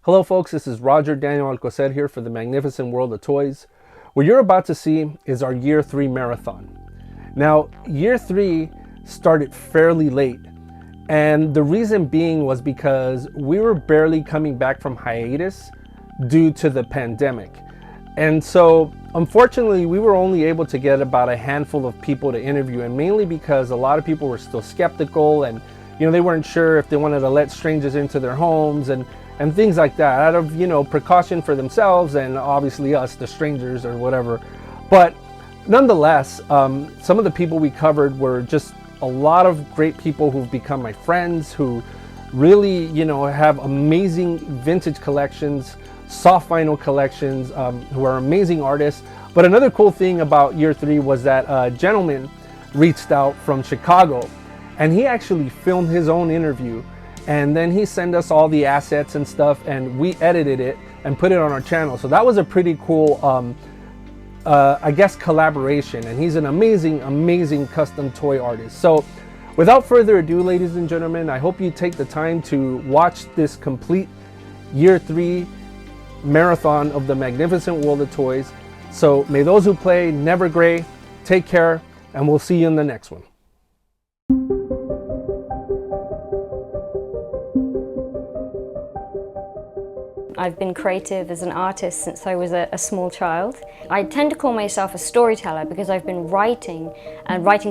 Hello folks, this is Roger Daniel Alcocer here for the Magnificent World of Toys. What you're about to see is our Year 3 marathon. Now, Year 3 started fairly late, and the reason being was because we were barely coming back from hiatus due to the pandemic. And so, unfortunately, we were only able to get about a handful of people to interview, and mainly because a lot of people were still skeptical and they weren't sure if they wanted to let strangers into their homes and things like that, out of precaution for themselves and obviously us, the strangers or whatever. But nonetheless, some of the people we covered were just a lot of great people who've become my friends, who really have amazing vintage collections, soft vinyl collections, who are amazing artists. But another cool thing about Year 3 was that a gentleman reached out from Chicago, and he actually filmed his own interview. And then he sent us all the assets and stuff, and we edited it and put it on our channel. So that was a pretty cool, I guess, collaboration. And he's an amazing, amazing custom toy artist. So without further ado, ladies and gentlemen, I hope you take the time to watch this complete Year 3 marathon of the Magnificent World of Toys. So may those who play never gray. Take care, and we'll see you in the next one. I've been creative as an artist since I was a small child. I tend to call myself a storyteller because I've been writing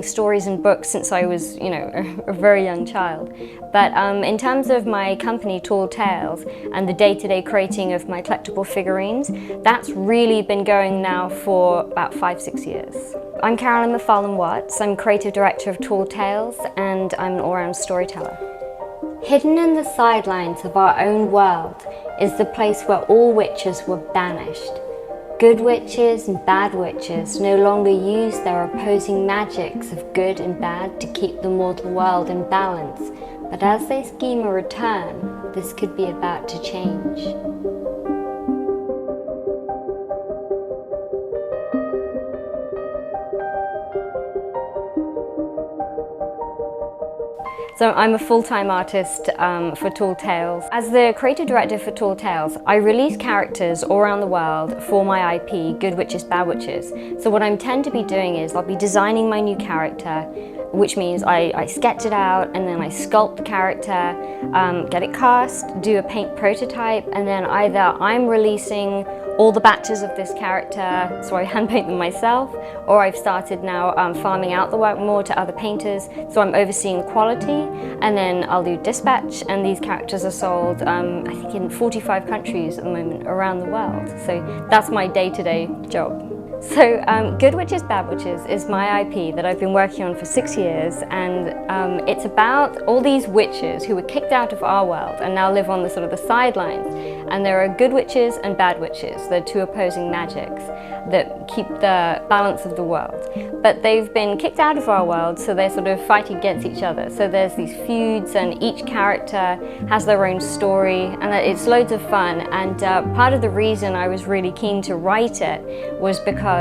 stories and books since I was, a very young child. But in terms of my company, Tall Tales, and the day-to-day creating of my collectible figurines, that's really been going now for about 5-6 years. I'm McFarlane-Watts. I'm creative director of Tall Tales, and I'm an all-round storyteller. Hidden in the sidelines of our own world is the place where all witches were banished. Good witches and bad witches no longer use their opposing magics of good and bad to keep the mortal world in balance, but as they scheme a return, this could be about to change. So I'm a full-time artist for Tall Tales. As the creative director for Tall Tales, I release characters all around the world for my IP, Good Witches, Bad Witches. So what I tend to be doing is I'll be designing my new character, which means I sketch it out and then I sculpt the character, get it cast, do a paint prototype, and then either I'm releasing all the batches of this character, so I hand paint them myself, or I've started now farming out the work more to other painters, so I'm overseeing quality, and then I'll do dispatch, and these characters are sold, I think in 45 countries at the moment around the world. So that's my day-to-day job. So Good Witches, Bad Witches is my IP that I've been working on for 6 years, and it's about all these witches who were kicked out of our world and now live on the sort of the sidelines. And there are good witches and bad witches, the two opposing magics that keep the balance of the world. But they've been kicked out of our world, so they're sort of fighting against each other. So there's these feuds, and each character has their own story, and it's loads of fun. And part of the reason I was really keen to write it was because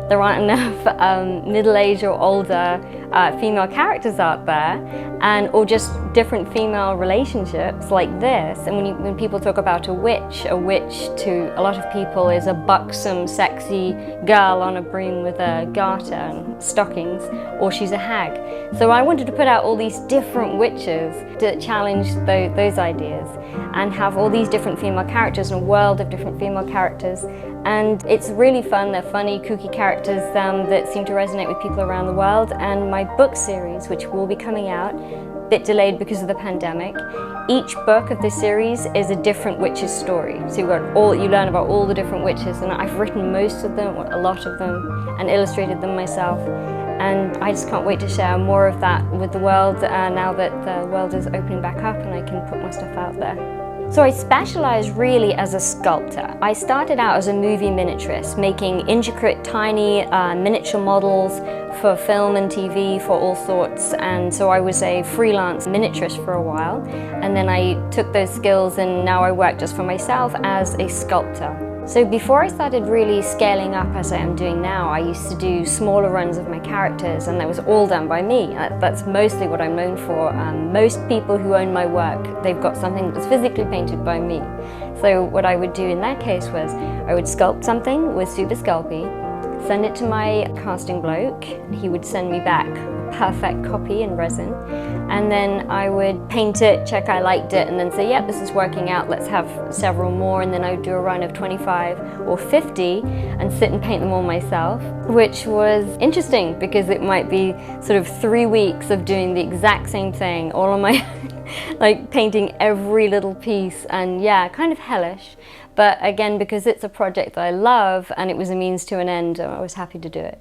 there aren't enough middle-aged or older female characters out there, or just different female relationships like this. And when people talk about a witch to a lot of people is a buxom, sexy girl on a broom with a garter and stockings, or she's a hag. So I wanted to put out all these different witches to challenge those ideas and have all these different female characters and a world of different female characters. And it's really fun. They're funny, kooky characters that seem to resonate with people around the world. And my book series, which will be coming out, a bit delayed because of the pandemic, each book of this series is a different witch's story. So you learn about all the different witches, and I've written most of them, a lot of them, and illustrated them myself. And I just can't wait to share more of that with the world now that the world is opening back up and I can put my stuff out there. So I specialize really as a sculptor. I started out as a movie miniaturist, making intricate, tiny miniature models for film and TV for all sorts. And so I was a freelance miniaturist for a while. And then I took those skills and now I work just for myself as a sculptor. So before I started really scaling up as I am doing now, I used to do smaller runs of my characters, and that was all done by me. That's mostly what I'm known for. Most people who own my work, they've got something that's physically painted by me. So what I would do in that case was I would sculpt something with Super Sculpey, send it to my casting bloke, he would send me back a perfect copy in resin, and then I would paint it, check I liked it, and then say, yeah, this is working out, let's have several more, and then I would do a run of 25 or 50 and sit and paint them all myself, which was interesting because it might be sort of 3 weeks of doing the exact same thing all on my own, like painting every little piece, and yeah, kind of hellish. But again, because it's a project that I love and it was a means to an end, I was happy to do it.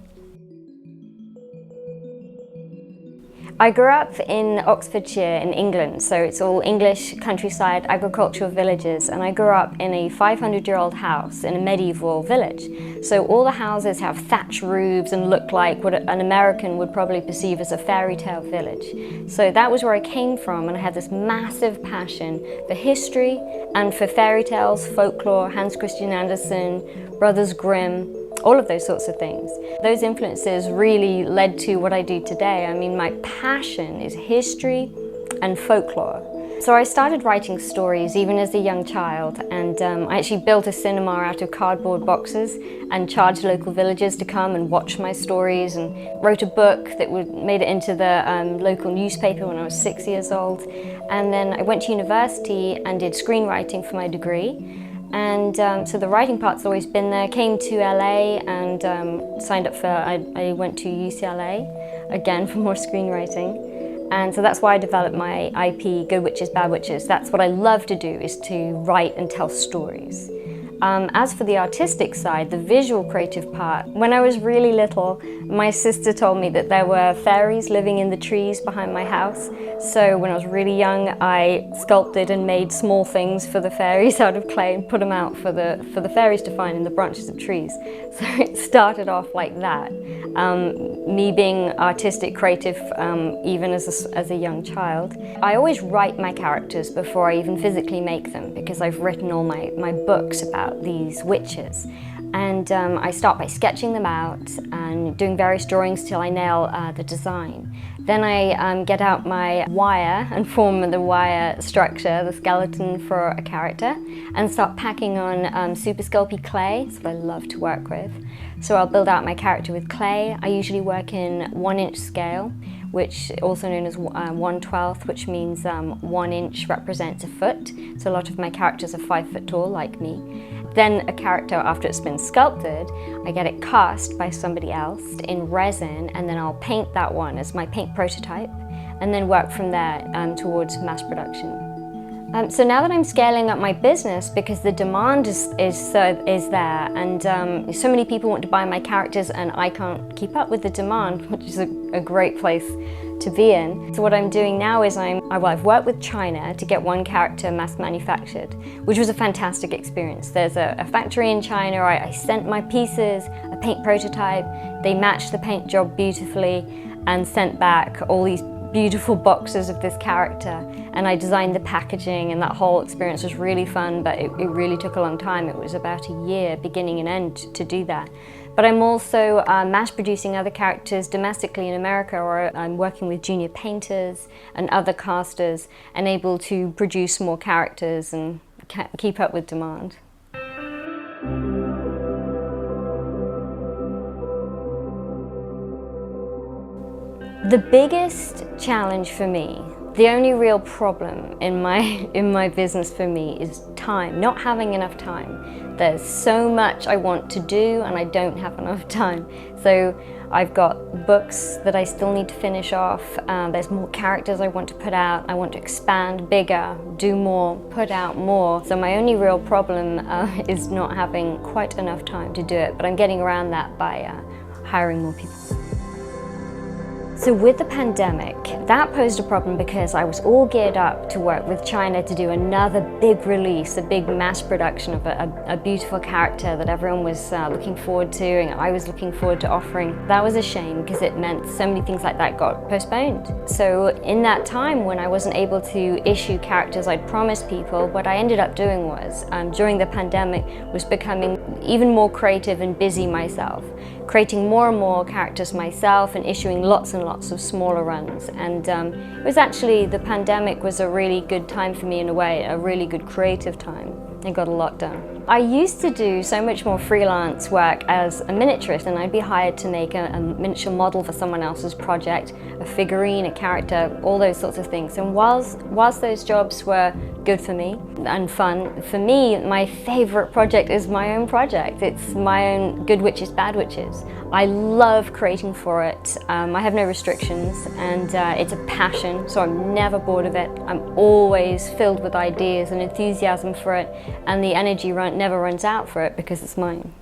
I grew up in Oxfordshire in England, so it's all English countryside agricultural villages, and I grew up in a 500-year-old house in a medieval village. So all the houses have thatch roofs and look like what an American would probably perceive as a fairy tale village. So that was where I came from, and I had this massive passion for history and for fairy tales, folklore, Hans Christian Andersen, Brothers Grimm, all of those sorts of things. Those influences really led to what I do today. I mean, my passion is history and folklore. So I started writing stories even as a young child, and I actually built a cinema out of cardboard boxes and charged local villagers to come and watch my stories, and wrote a book that made it into the local newspaper when I was 6 years old. And then I went to university and did screenwriting for my degree. And so the writing part's always been there. Came to LA and signed up for, I went to UCLA again for more screenwriting. And so that's why I developed my IP, Good Witches, Bad Witches. That's what I love to do, is to write and tell stories. As for the artistic side, the visual creative part, when I was really little, my sister told me that there were fairies living in the trees behind my house. So when I was really young, I sculpted and made small things for the fairies out of clay and put them out for the fairies to find in the branches of trees. So it started off like that. Me being artistic, creative, even as a young child. I always write my characters before I even physically make them, because I've written all my books about these witches. And I start by sketching them out and doing various drawings till I nail the design. Then I get out my wire and form the wire structure, the skeleton for a character, and start packing on Super Sculpey clay. That's what I love to work with. So I'll build out my character with clay. I usually work in 1-inch scale, which also known as 1/12, which means 1 inch represents a foot. So a lot of my characters are 5 foot tall, like me. Then a character, after it's been sculpted, I get it cast by somebody else in resin, and then I'll paint that one as my paint prototype, and then work from there towards mass production. So now that I'm scaling up my business, because the demand is there, and so many people want to buy my characters, and I can't keep up with the demand, which is a great place to be in. So what I'm doing now is I've worked with China to get one character mass manufactured, which was a fantastic experience. There's a factory in China. I sent my pieces, a paint prototype. They matched the paint job beautifully and sent back all these beautiful boxes of this character, and I designed the packaging, and that whole experience was really fun, but it really took a long time. It was about a year, beginning and end, to do that. But I'm also mass producing other characters domestically in America, or I'm working with junior painters and other casters, and able to produce more characters and keep up with demand. The biggest challenge for me, the only real problem in my business for me, is time, not having enough time. There's so much I want to do and I don't have enough time. So I've got books that I still need to finish off. There's more characters I want to put out. I want to expand bigger, do more, put out more. So my only real problem is not having quite enough time to do it, but I'm getting around that by hiring more people. So with the pandemic, that posed a problem because I was all geared up to work with China to do another big release, a big mass production of a beautiful character that everyone was looking forward to, and I was looking forward to offering. That was a shame because it meant so many things like that got postponed. So in that time when I wasn't able to issue characters I'd promised people, what I ended up doing was, during the pandemic, was becoming even more creative and busy myself, creating more and more characters myself and issuing lots and lots of smaller runs. And it was actually, the pandemic was a really good time for me in a way, a really good creative time. I got a lot done. I used to do so much more freelance work as a miniaturist, and I'd be hired to make a miniature model for someone else's project, a figurine, a character, all those sorts of things. And whilst those jobs were good for me and fun, for me, my favorite project is my own project. It's my own Good Witches, Bad Witches. I love creating for it. I have no restrictions, and it's a passion, so I'm never bored of it. I'm always filled with ideas and enthusiasm for it, and the energy never runs out for it because it's mine.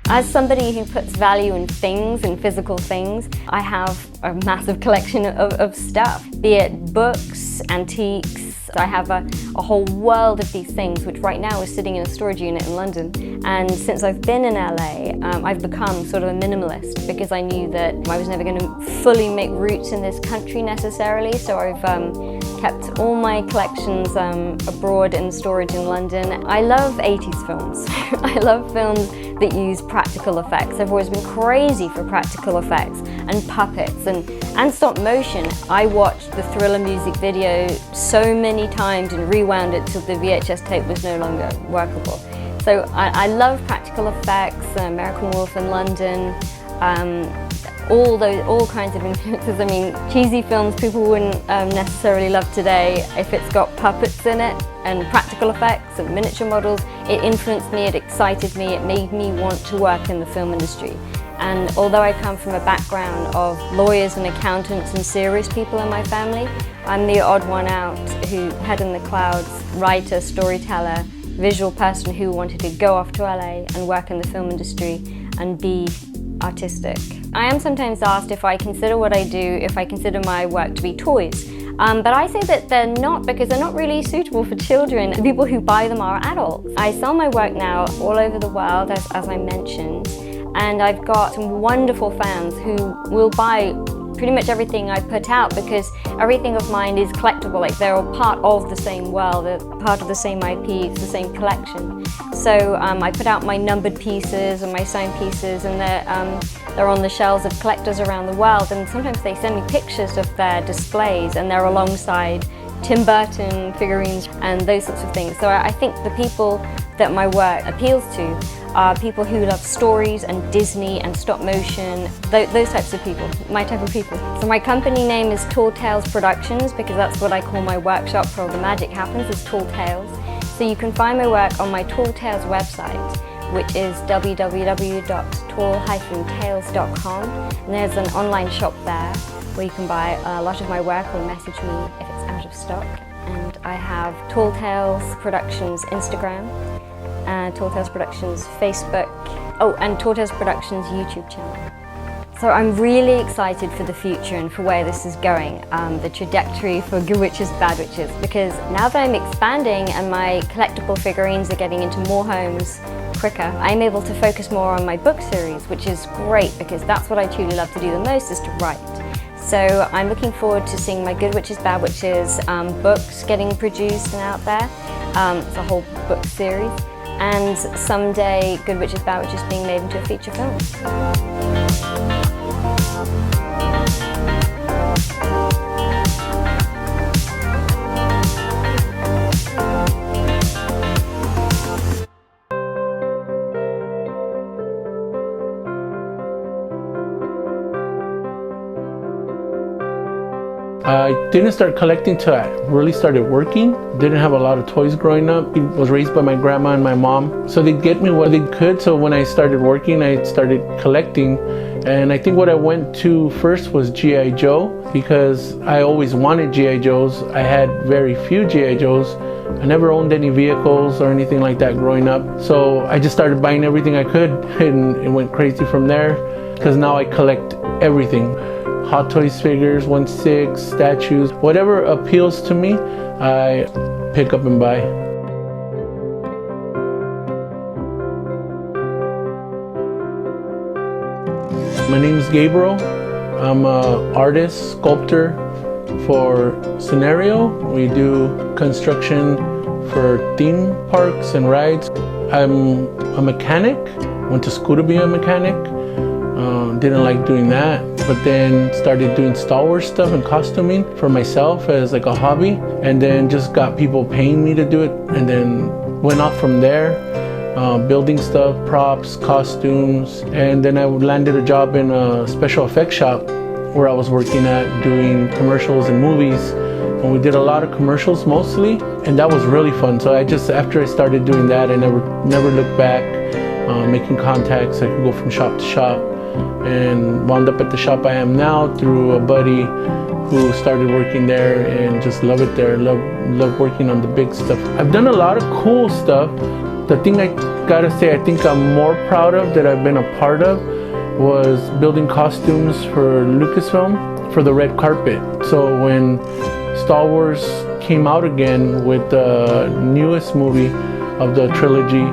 As somebody who puts value in things, in physical things, I have a massive collection of stuff, be it books, antiques. I have a whole world of these things, which right now is sitting in a storage unit in London. And since I've been in LA, I've become sort of a minimalist because I knew that I was never going to fully make roots in this country necessarily. So I've kept all my collections abroad in storage in London. I love 80s films. I love films that use practical effects. I've always been crazy for practical effects and puppets and stop motion. I watched the Thriller music video so many times and rewound it till the VHS tape was no longer workable. So I love practical effects, American Wolf in London, all kinds of influences. I mean, cheesy films people wouldn't necessarily love today. If it's got puppets in it and practical effects and miniature models, it influenced me, it excited me, it made me want to work in the film industry. And although I come from a background of lawyers and accountants and serious people in my family, I'm the odd one out who, head in the clouds, writer, storyteller, visual person who wanted to go off to LA and work in the film industry and be artistic. I am sometimes asked if I consider what I do, if I consider my work to be toys. But I say that they're not, because they're not really suitable for children. The people who buy them are adults. I sell my work now all over the world, as I mentioned, and I've got some wonderful fans who will buy pretty much everything I put out because everything of mine is collectible. Like, they're all part of the same world, they're part of the same IP, it's the same collection. So I put out my numbered pieces and my signed pieces, and they're on the shelves of collectors around the world, and sometimes they send me pictures of their displays, and they're alongside Tim Burton figurines and those sorts of things. So I think the people that my work appeals to are people who love stories and Disney and stop motion, those types of people, my type of people. So my company name is Tall Tales Productions because that's what I call my workshop where all the magic happens, is Tall Tales. So you can find my work on my Tall Tales website, which is www.tall-tales.com, and there's an online shop there where you can buy a lot of my work or message me if it's out of stock. And I have Tall Tales Productions Instagram, Tall Tales Productions Facebook, and Tall Tales Productions YouTube channel. So I'm really excited for the future and for where this is going, the trajectory for Good Witches, Bad Witches, because now that I'm expanding and my collectible figurines are getting into more homes quicker, I'm able to focus more on my book series, which is great because that's what I truly love to do the most, is to write. So I'm looking forward to seeing my Good Witches, Bad Witches books getting produced and out there. It's a whole book series. And someday Good Witches, Bad Witches being made into a feature film. I didn't start collecting till I really started working. Didn't have a lot of toys growing up. I was raised by my grandma and my mom, so they'd get me what they could. So when I started working, I started collecting. And I think what I went to first was G.I. Joe, because I always wanted G.I. Joes. I had very few G.I. Joes. I never owned any vehicles or anything like that growing up. So I just started buying everything I could, and it went crazy from there, because now I collect everything. Hot Toys figures, 1/6, statues, whatever appeals to me, I pick up and buy. My name is Gabriel. I'm an artist, sculptor for Scenario. We do construction for theme parks and rides. I'm a mechanic, went to school to be a mechanic. Didn't like doing that, but then started doing Star Wars stuff and costuming for myself as like a hobby, and then just got people paying me to do it, and then went off from there, building stuff, props, costumes, and then I landed a job in a special effects shop where I was working at doing commercials and movies. And we did a lot of commercials mostly, and that was really fun. So after I started doing that, I never looked back, making contacts. I could go from shop to shop, and wound up at the shop I am now through a buddy who started working there and just love it there. Love working on the big stuff. I've done a lot of cool stuff. The thing I gotta say I think I'm more proud of that I've been a part of was building costumes for Lucasfilm for the red carpet. So when Star Wars came out again with the newest movie of the trilogy,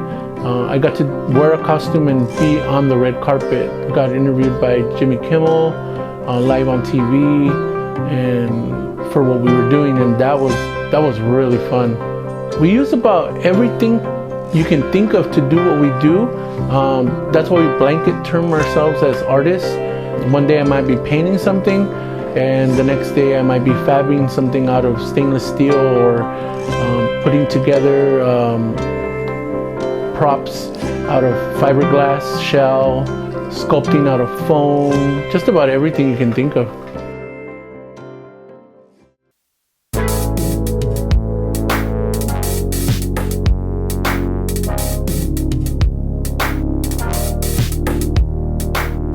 I got to wear a costume and be on the red carpet. Got interviewed by Jimmy Kimmel live on TV and for what we were doing, and that was really fun. We use about everything you can think of to do what we do. That's why we blanket term ourselves as artists. One day I might be painting something, and the next day I might be fabbing something out of stainless steel, or putting together props out of fiberglass shell, sculpting out of foam, just about everything you can think of.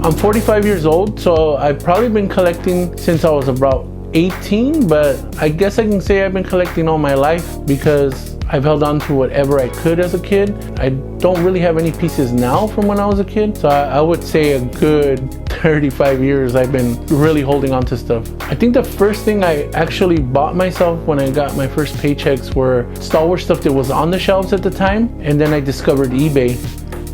I'm 45 years old, so I've probably been collecting since I was about 18, but I guess I can say I've been collecting all my life because I've held on to whatever I could as a kid. I don't really have any pieces now from when I was a kid, so I would say a good 35 years I've been really holding on to stuff. I think the first thing I actually bought myself when I got my first paychecks were Star Wars stuff that was on the shelves at the time, and then I discovered eBay.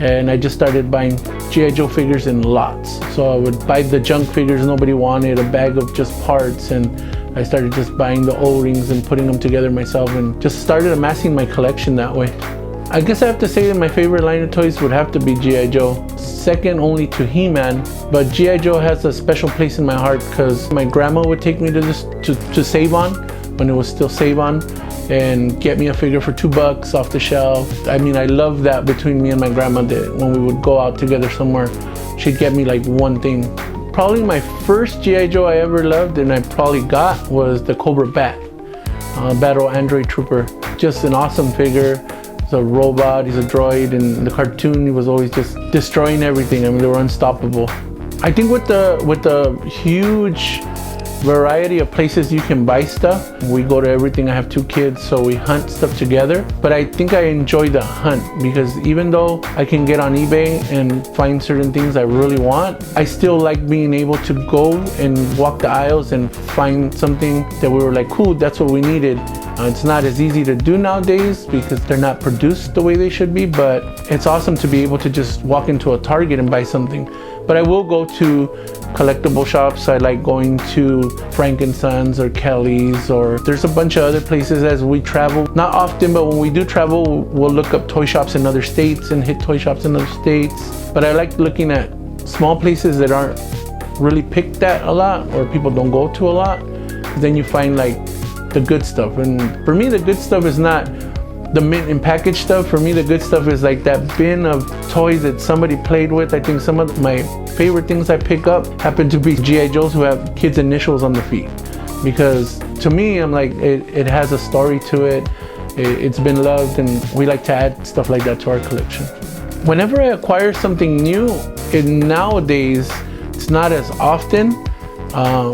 And I just started buying G.I. Joe figures in lots. So I would buy the junk figures nobody wanted, a bag of just parts, and I started just buying the O-rings and putting them together myself, and just started amassing my collection that way. I guess I have to say that my favorite line of toys would have to be G.I. Joe, second only to He-Man, but G.I. Joe has a special place in my heart because my grandma would take me to Save On when it was still Save On, and get me a figure for $2 off the shelf. I mean, I love that between me and my grandma, that when we would go out together somewhere, she'd get me like one thing. Probably my first G.I. Joe I ever loved and I probably got was the Cobra Bat, Battle Android Trooper. Just an awesome figure. He's a robot, he's a droid, and in the cartoon he was always just destroying everything. I mean, they were unstoppable. I think with the huge variety of places you can buy stuff, we go to everything. I have 2 kids, so we hunt stuff together, but I think I enjoy the hunt because even though I can get on eBay and find certain things I really want, I still like being able to go and walk the aisles and find something that we were like, cool, that's what we needed. It's not as easy to do nowadays because they're not produced the way they should be, but it's awesome to be able to just walk into a Target and buy something. But I will go to collectible shops. I like going to Frank & Sons or Kelly's, or there's a bunch of other places as we travel. Not often, but when we do travel, we'll look up toy shops in other states and hit toy shops in other states. But I like looking at small places that aren't really picked at a lot or people don't go to a lot. Then you find like the good stuff. And for me, the good stuff is not the mint and packaged stuff. For me, the good stuff is like that bin of toys that somebody played with. I think some of my favorite things I pick up happen to be G.I. Joes who have kids' initials on the feet. Because to me, I'm like, it has a story to it. It's been loved, and we like to add stuff like that to our collection. Whenever I acquire something new, nowadays, it's not as often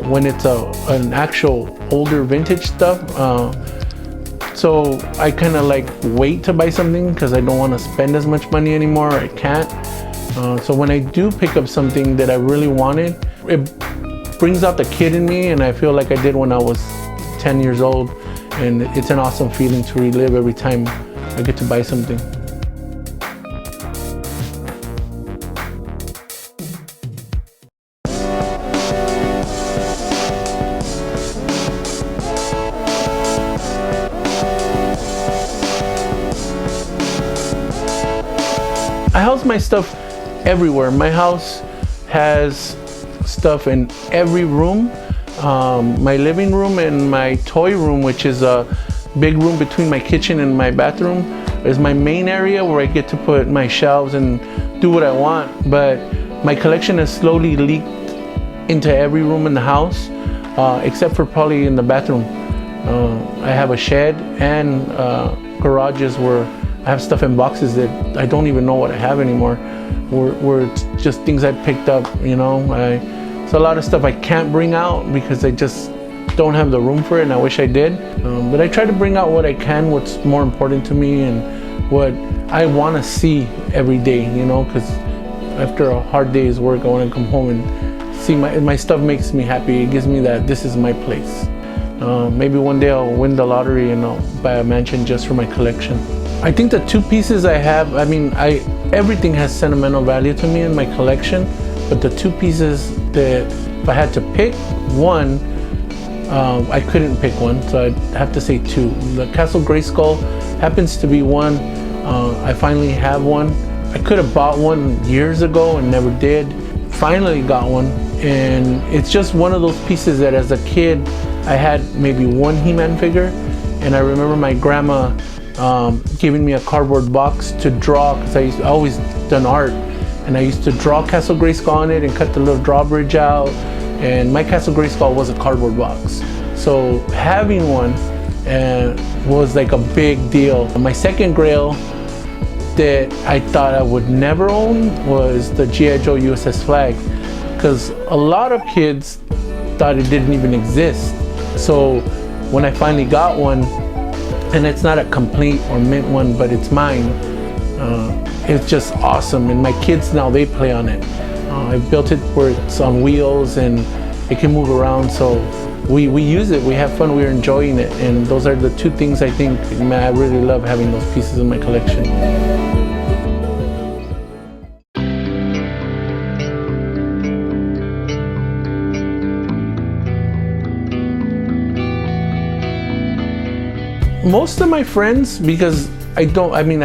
when it's an actual older vintage stuff. So I kind of like wait to buy something because I don't want to spend as much money anymore. I can't. So when I do pick up something that I really wanted, it brings out the kid in me, and I feel like I did when I was 10 years old. And it's an awesome feeling to relive every time I get to buy something. I house my stuff everywhere. My house has stuff in every room. My living room and my toy room, which is a big room between my kitchen and my bathroom, is my main area where I get to put my shelves and do what I want. But my collection has slowly leaked into every room in the house, except for probably in the bathroom. I have a shed and garages where I have stuff in boxes that I don't even know what I have anymore, where it's just things I picked up, you know. It's a lot of stuff I can't bring out because I just don't have the room for it, and I wish I did. But I try to bring out what I can, what's more important to me and what I want to see every day, you know, because after a hard day's work, I want to come home and see my stuff. Makes me happy. It gives me that this is my place. Maybe one day I'll win the lottery and I'll buy a mansion just for my collection. I think the two pieces I have, everything has sentimental value to me in my collection, but the two pieces that if I had to pick one, I couldn't pick one, so I'd have to say two. The Castle Grayskull happens to be one. I finally have one. I could have bought one years ago and never did. Finally got one, and it's just one of those pieces that as a kid I had maybe one He-Man figure, and I remember my grandma giving me a cardboard box to draw, because I always done art, and I used to draw Castle Grayskull on it and cut the little drawbridge out, and my Castle Grayskull was a cardboard box. So having one was like a big deal. My second grail that I thought I would never own was the G.I. Joe USS Flag, because a lot of kids thought it didn't even exist. So when I finally got one, and it's not a complete or mint one, but it's mine, it's just awesome. And my kids now, they play on it. I built it where it's on wheels and it can move around, so we use it, we have fun, we're enjoying it, and those are the two things I think, man, I really love having those pieces in my collection. Most of my friends, because I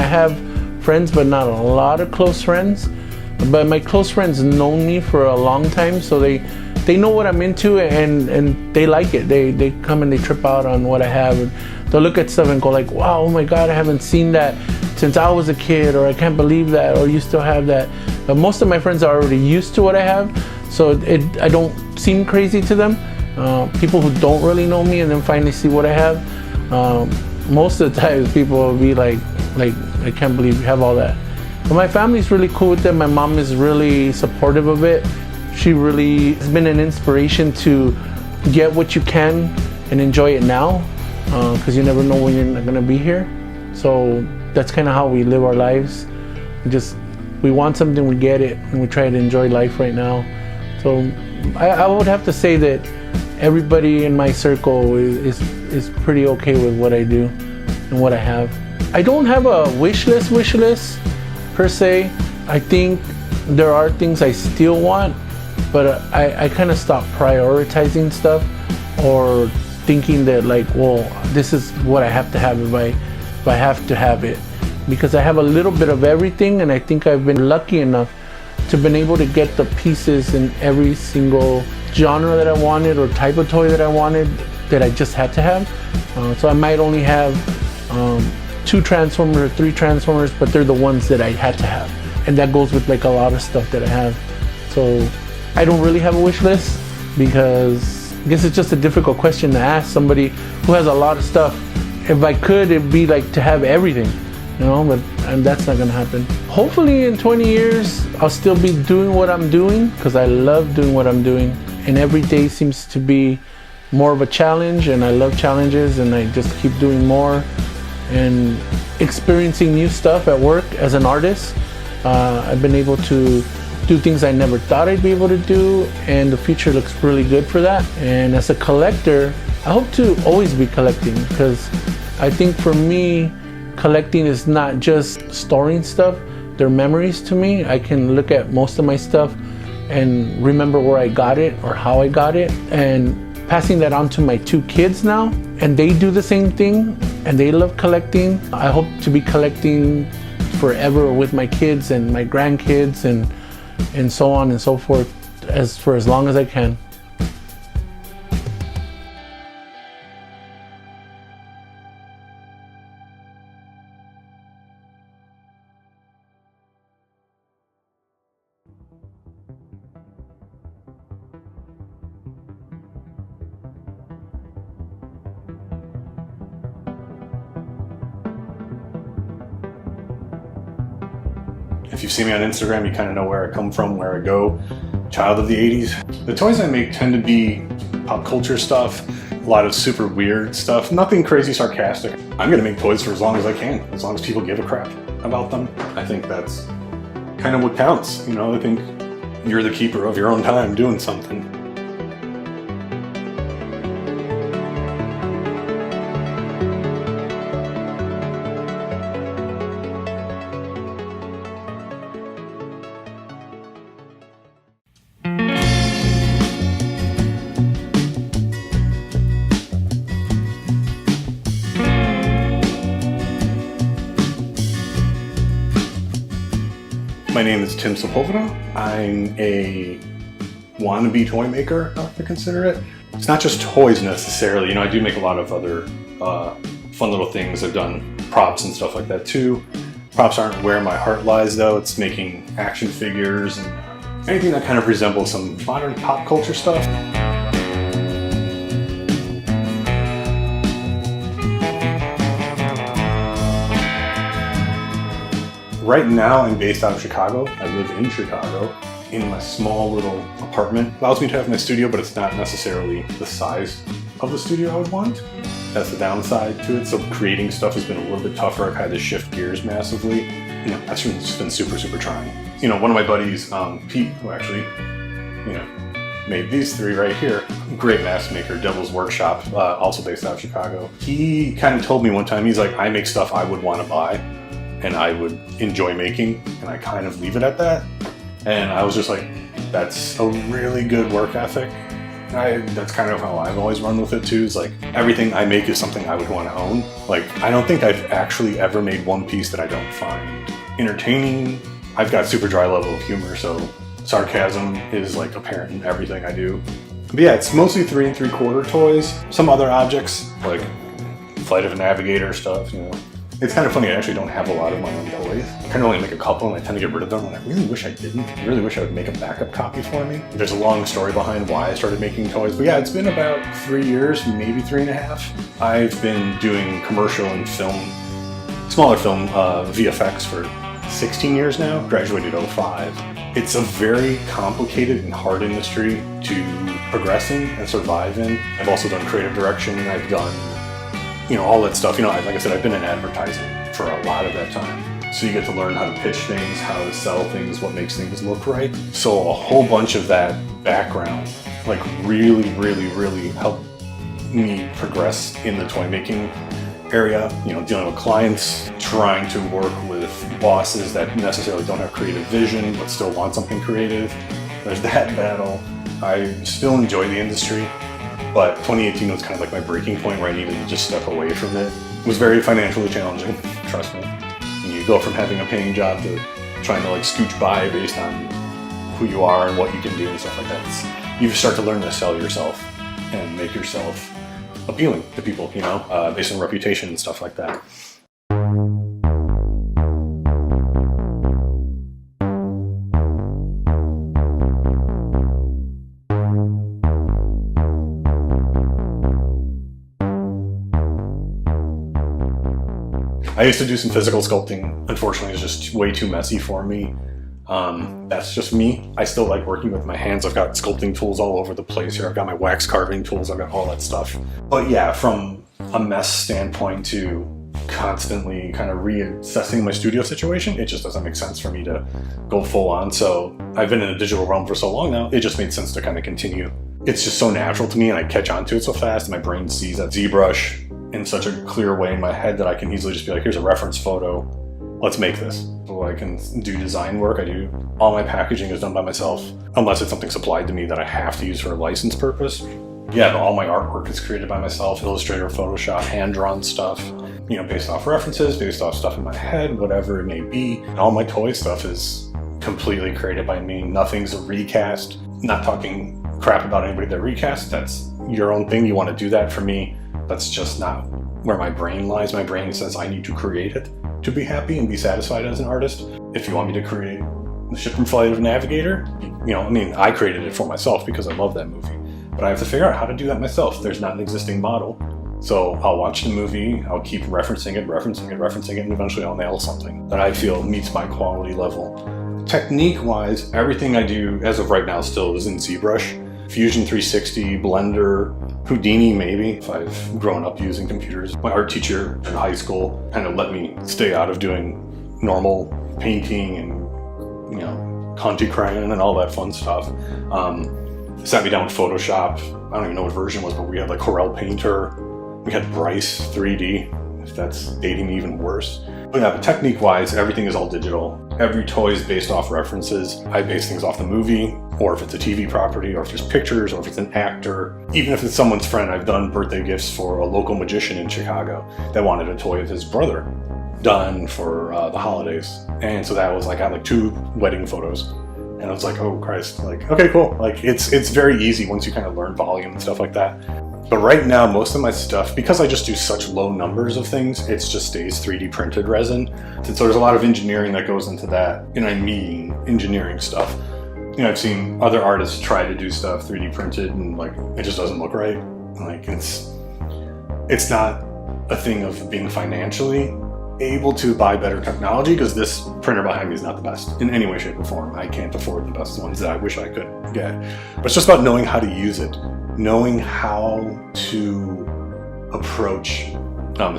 have friends but not a lot of close friends, but my close friends know me for a long time, so they know what I'm into, and they like it. They come and they trip out on what I have, and they'll look at stuff and go like, wow, oh my God, I haven't seen that since I was a kid, or I can't believe that, or you still have that. But most of my friends are already used to what I have, so I don't seem crazy to them. People who don't really know me and then finally see what I have, most of the time people will be like, I can't believe you have all that. But my family's really cool with it. My mom is really supportive of it. She really has been an inspiration to get what you can and enjoy it now, because you never know when you're not gonna be here. So that's kind of how we live our lives. We want something, we get it, and we try to enjoy life right now. So I would have to say that everybody in my circle is pretty okay with what I do and what I have. I don't have a wish list per se. I think there are things I still want, but I kind of stopped prioritizing stuff or thinking that like, well, this is what I have to have if I have to have it, because I have a little bit of everything, and I think I've been lucky enough to been able to get the pieces in every single genre that I wanted or type of toy that I wanted that I just had to have. So I might only have 2 Transformers or 3 Transformers, but they're the ones that I had to have. And that goes with like a lot of stuff that I have. So I don't really have a wish list, because I guess it's just a difficult question to ask somebody who has a lot of stuff. If I could, it'd be like to have everything, you know, but that's not gonna happen. Hopefully in 20 years, I'll still be doing what I'm doing, because I love doing what I'm doing. And every day seems to be more of a challenge, and I love challenges, and I just keep doing more and experiencing new stuff at work as an artist. I've been able to do things I never thought I'd be able to do, and the future looks really good for that. And as a collector, I hope to always be collecting, because I think for me, collecting is not just storing stuff, they're memories to me. I can look at most of my stuff and remember where I got it or how I got it, and passing that on to my 2 kids now, and they do the same thing and they love collecting. I hope to be collecting forever with my kids and my grandkids, and and so on and so forth for as long as I can. If you see me on Instagram, you kind of know where I come from, where I go. Child of the 80s. The toys I make tend to be pop culture stuff, a lot of super weird stuff, nothing crazy sarcastic. I'm gonna make toys for as long as I can, as long as people give a crap about them. I think that's kind of what counts, you know? I think you're the keeper of your own time doing something. My name is Tim Sepulveda. I'm a wannabe toy maker, I like to consider it. It's not just toys necessarily, you know, I do make a lot of other fun little things. I've done props and stuff like that too. Props aren't where my heart lies though, it's making action figures and anything that kind of resembles some modern pop culture stuff. Right now, I'm based out of Chicago. I live in Chicago in my small little apartment. Allows me to have my studio, but it's not necessarily the size of the studio I would want. That's the downside to it. So creating stuff has been a little bit tougher. I've had to shift gears massively. You know, that's just been super, super trying. You know, one of my buddies, Pete, who actually, you know, made these three right here. Great mask maker, Devil's Workshop, also based out of Chicago. He kind of told me one time, he's like, I make stuff I would want to buy and I would enjoy making, and I kind of leave it at that. And I was just like, that's a really good work ethic. That's kind of how I've always run with it too, is like, everything I make is something I would want to own. Like, I don't think I've actually ever made one piece that I don't find entertaining. I've got super dry level of humor, so sarcasm is like apparent in everything I do. But yeah, it's mostly 3 3/4 toys. Some other objects, like Flight of a Navigator stuff, you know. It's kind of funny, I actually don't have a lot of my own toys. I kind of only make a couple and I tend to get rid of them, and I really wish I didn't. I really wish I would make a backup copy for me. There's a long story behind why I started making toys, but yeah, it's been about 3 years, maybe 3.5. I've been doing commercial and film, smaller film VFX for 16 years now, graduated 05. It's a very complicated and hard industry to progress in and survive in. I've also done creative direction, I've done, you know, all that stuff. You know, like I said, I've been in advertising for a lot of that time. So you get to learn how to pitch things, how to sell things, what makes things look right. So a whole bunch of that background, like really, really, really helped me progress in the toy making area. You know, dealing with clients, trying to work with bosses that necessarily don't have creative vision, but still want something creative. There's that battle. I still enjoy the industry. But 2018 was kind of like my breaking point where I needed to just step away from it. It was very financially challenging, trust me. And you go from having a paying job to trying to like scooch by based on who you are and what you can do and stuff like that. You start to learn to sell yourself and make yourself appealing to people, you know, based on reputation and stuff like that. I used to do some physical sculpting. Unfortunately, it's just way too messy for me. That's just me. I still like working with my hands. I've got sculpting tools all over the place here. I've got my wax carving tools. I've got all that stuff. But yeah, from a mess standpoint to constantly kind of reassessing my studio situation, it just doesn't make sense for me to go full on. So I've been in the digital realm for so long now, it just made sense to kind of continue. It's just so natural to me and I catch on to it so fast. My brain sees that ZBrush in such a clear way in my head that I can easily just be like, here's a reference photo, let's make this. So I can do design work, all my packaging is done by myself, unless it's something supplied to me that I have to use for a license purpose. Yeah, but all my artwork is created by myself, Illustrator, Photoshop, hand-drawn stuff, you know, based off references, based off stuff in my head, whatever it may be. And all my toy stuff is completely created by me. Nothing's a recast. Not talking crap about anybody that recast. That's your own thing. You want to do that. For me, that's just not where my brain lies. My brain says I need to create it to be happy and be satisfied as an artist. If you want me to create the Ship and Flight of Navigator, I created it for myself because I love that movie. But I have to figure out how to do that myself. There's not an existing model. So I'll watch the movie, I'll keep referencing it, and eventually I'll nail something that I feel meets my quality level. Technique-wise, everything I do as of right now still is in ZBrush. Fusion 360, Blender, Houdini maybe, if I've grown up using computers. My art teacher in high school kind of let me stay out of doing normal painting and, Conti crayon and all that fun stuff. Sat me down with Photoshop. I don't even know what version it was, but we had like Corel Painter. We had Bryce 3D, if that's dating me even worse. But technique-wise, everything is all digital. Every toy is based off references. I base things off the movie, or if it's a TV property, or if there's pictures, or if it's an actor. Even if it's someone's friend, I've done birthday gifts for a local magician in Chicago that wanted a toy of his brother done for the holidays. And so that was I got 2 wedding photos. And I was like, oh Christ, okay, cool. It's very easy once you kind of learn volume and stuff like that. But right now, most of my stuff, because I just do such low numbers of things, it just stays 3D printed resin. And so there's a lot of engineering that goes into that, and I mean engineering stuff. I've seen other artists try to do stuff 3D printed, and it just doesn't look right. It's not a thing of being financially able to buy better technology, because this printer behind me is not the best in any way, shape, or form. I can't afford the best ones that I wish I could get. But it's just about knowing how to use it. Knowing how to approach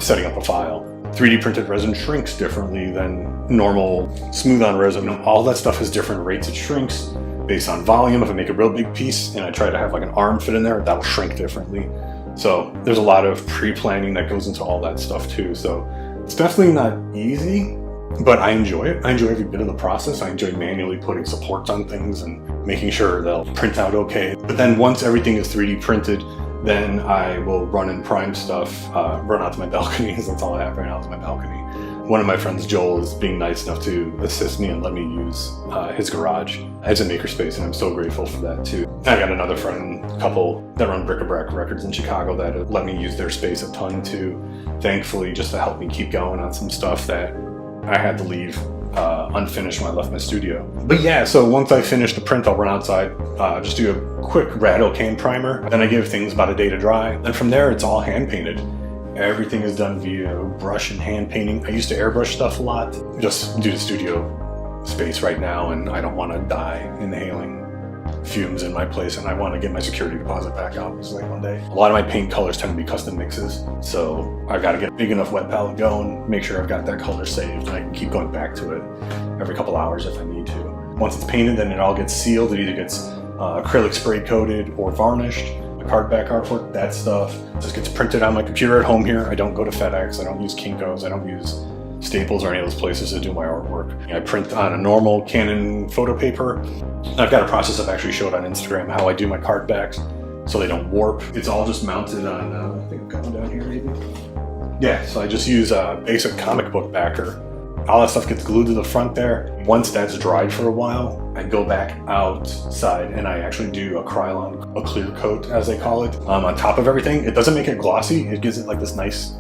setting up a file. 3D printed resin shrinks differently than normal smooth-on resin. All that stuff has different rates it shrinks based on volume. If I make a real big piece and I try to have an arm fit in there, that will shrink differently. So there's a lot of pre-planning that goes into all that stuff too. So it's definitely not easy, but I enjoy it. I enjoy every bit of the process. I enjoy manually putting supports on things and making sure they'll print out okay. But then once everything is 3D printed, then I will run and prime stuff, run out to my balcony, because that's all I have right now is my balcony. One of my friends, Joel, is being nice enough to assist me and let me use his garage as a makerspace, and I'm so grateful for that too. I got another friend, couple that run Bric-a-Brac Records in Chicago that have let me use their space a ton too, thankfully, just to help me keep going on some stuff that I had to leave unfinished when I left my studio. But yeah, so once I finish the print, I'll run outside, just do a quick Rattle-Can primer. Then I give things about a day to dry. And from there, it's all hand painted. Everything is done via brush and hand painting. I used to airbrush stuff a lot, just due to studio space right now, and I don't want to die inhaling fumes in my place, and I want to get my security deposit back out one day. A lot of my paint colors tend to be custom mixes, so I've got to get a big enough wet palette going, make sure I've got that color saved, and I can keep going back to it every couple hours if I need to. Once it's painted, then it all gets sealed. It either gets acrylic spray coated or varnished. The card back artwork, that stuff just gets printed on my computer at home here. I don't go to FedEx, I don't use Kinko's, I don't use Staples or any of those places to do my artwork. I print on a normal Canon photo paper. I've got a process I've actually showed on Instagram how I do my card backs so they don't warp. It's all just mounted on, I think I've got one down here maybe. Yeah, so I just use a basic comic book backer. All that stuff gets glued to the front there. Once that's dried for a while, I go back outside and I actually do a Krylon, a clear coat as they call it, on top of everything. It doesn't make it glossy, it gives it this nice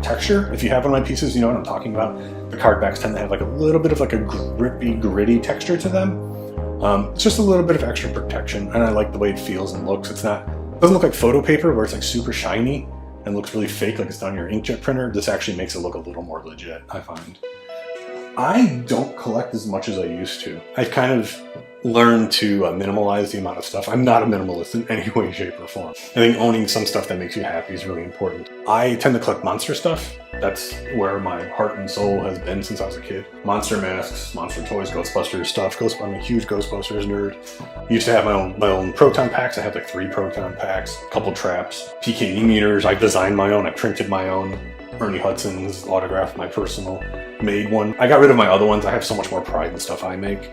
texture. If you have one of my pieces, you know what I'm talking about. The card backs tend to have a little bit of a grippy, gritty texture to them. It's just a little bit of extra protection, and I like the way it feels and looks. It doesn't look like photo paper where it's super shiny and looks really fake like it's done on your inkjet printer. This actually makes it look a little more legit, I find. I don't collect as much as I used to. I've kind of learned to minimalize the amount of stuff. I'm not a minimalist in any way, shape, or form. I think owning some stuff that makes you happy is really important. I tend to collect monster stuff. That's where my heart and soul has been since I was a kid. Monster masks, monster toys, Ghostbusters stuff. I'm a huge Ghostbusters nerd. I used to have my own proton packs. I had 3 proton packs, a couple traps, PKE meters. I designed my own, I printed my own. Ernie Hudson's autographed my personal, made one. I got rid of my other ones. I have so much more pride in stuff I make.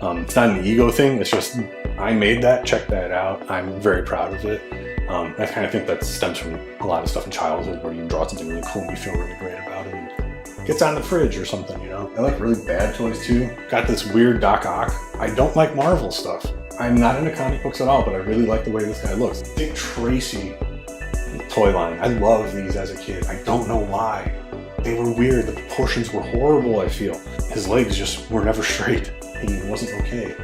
It's not an ego thing, it's just I made that, check that out. I'm very proud of it. I kind of think that stems from a lot of stuff in childhood where you draw something really cool and you feel really great about it. gets on the fridge or something, you know? I like really bad toys too. Got this weird Doc Ock. I don't like Marvel stuff. I'm not into comic books at all, but I really like the way this guy looks. Dick Tracy toy line. I loved these as a kid. I don't know why. They were weird. The proportions were horrible, I feel. His legs just were never straight. He wasn't okay.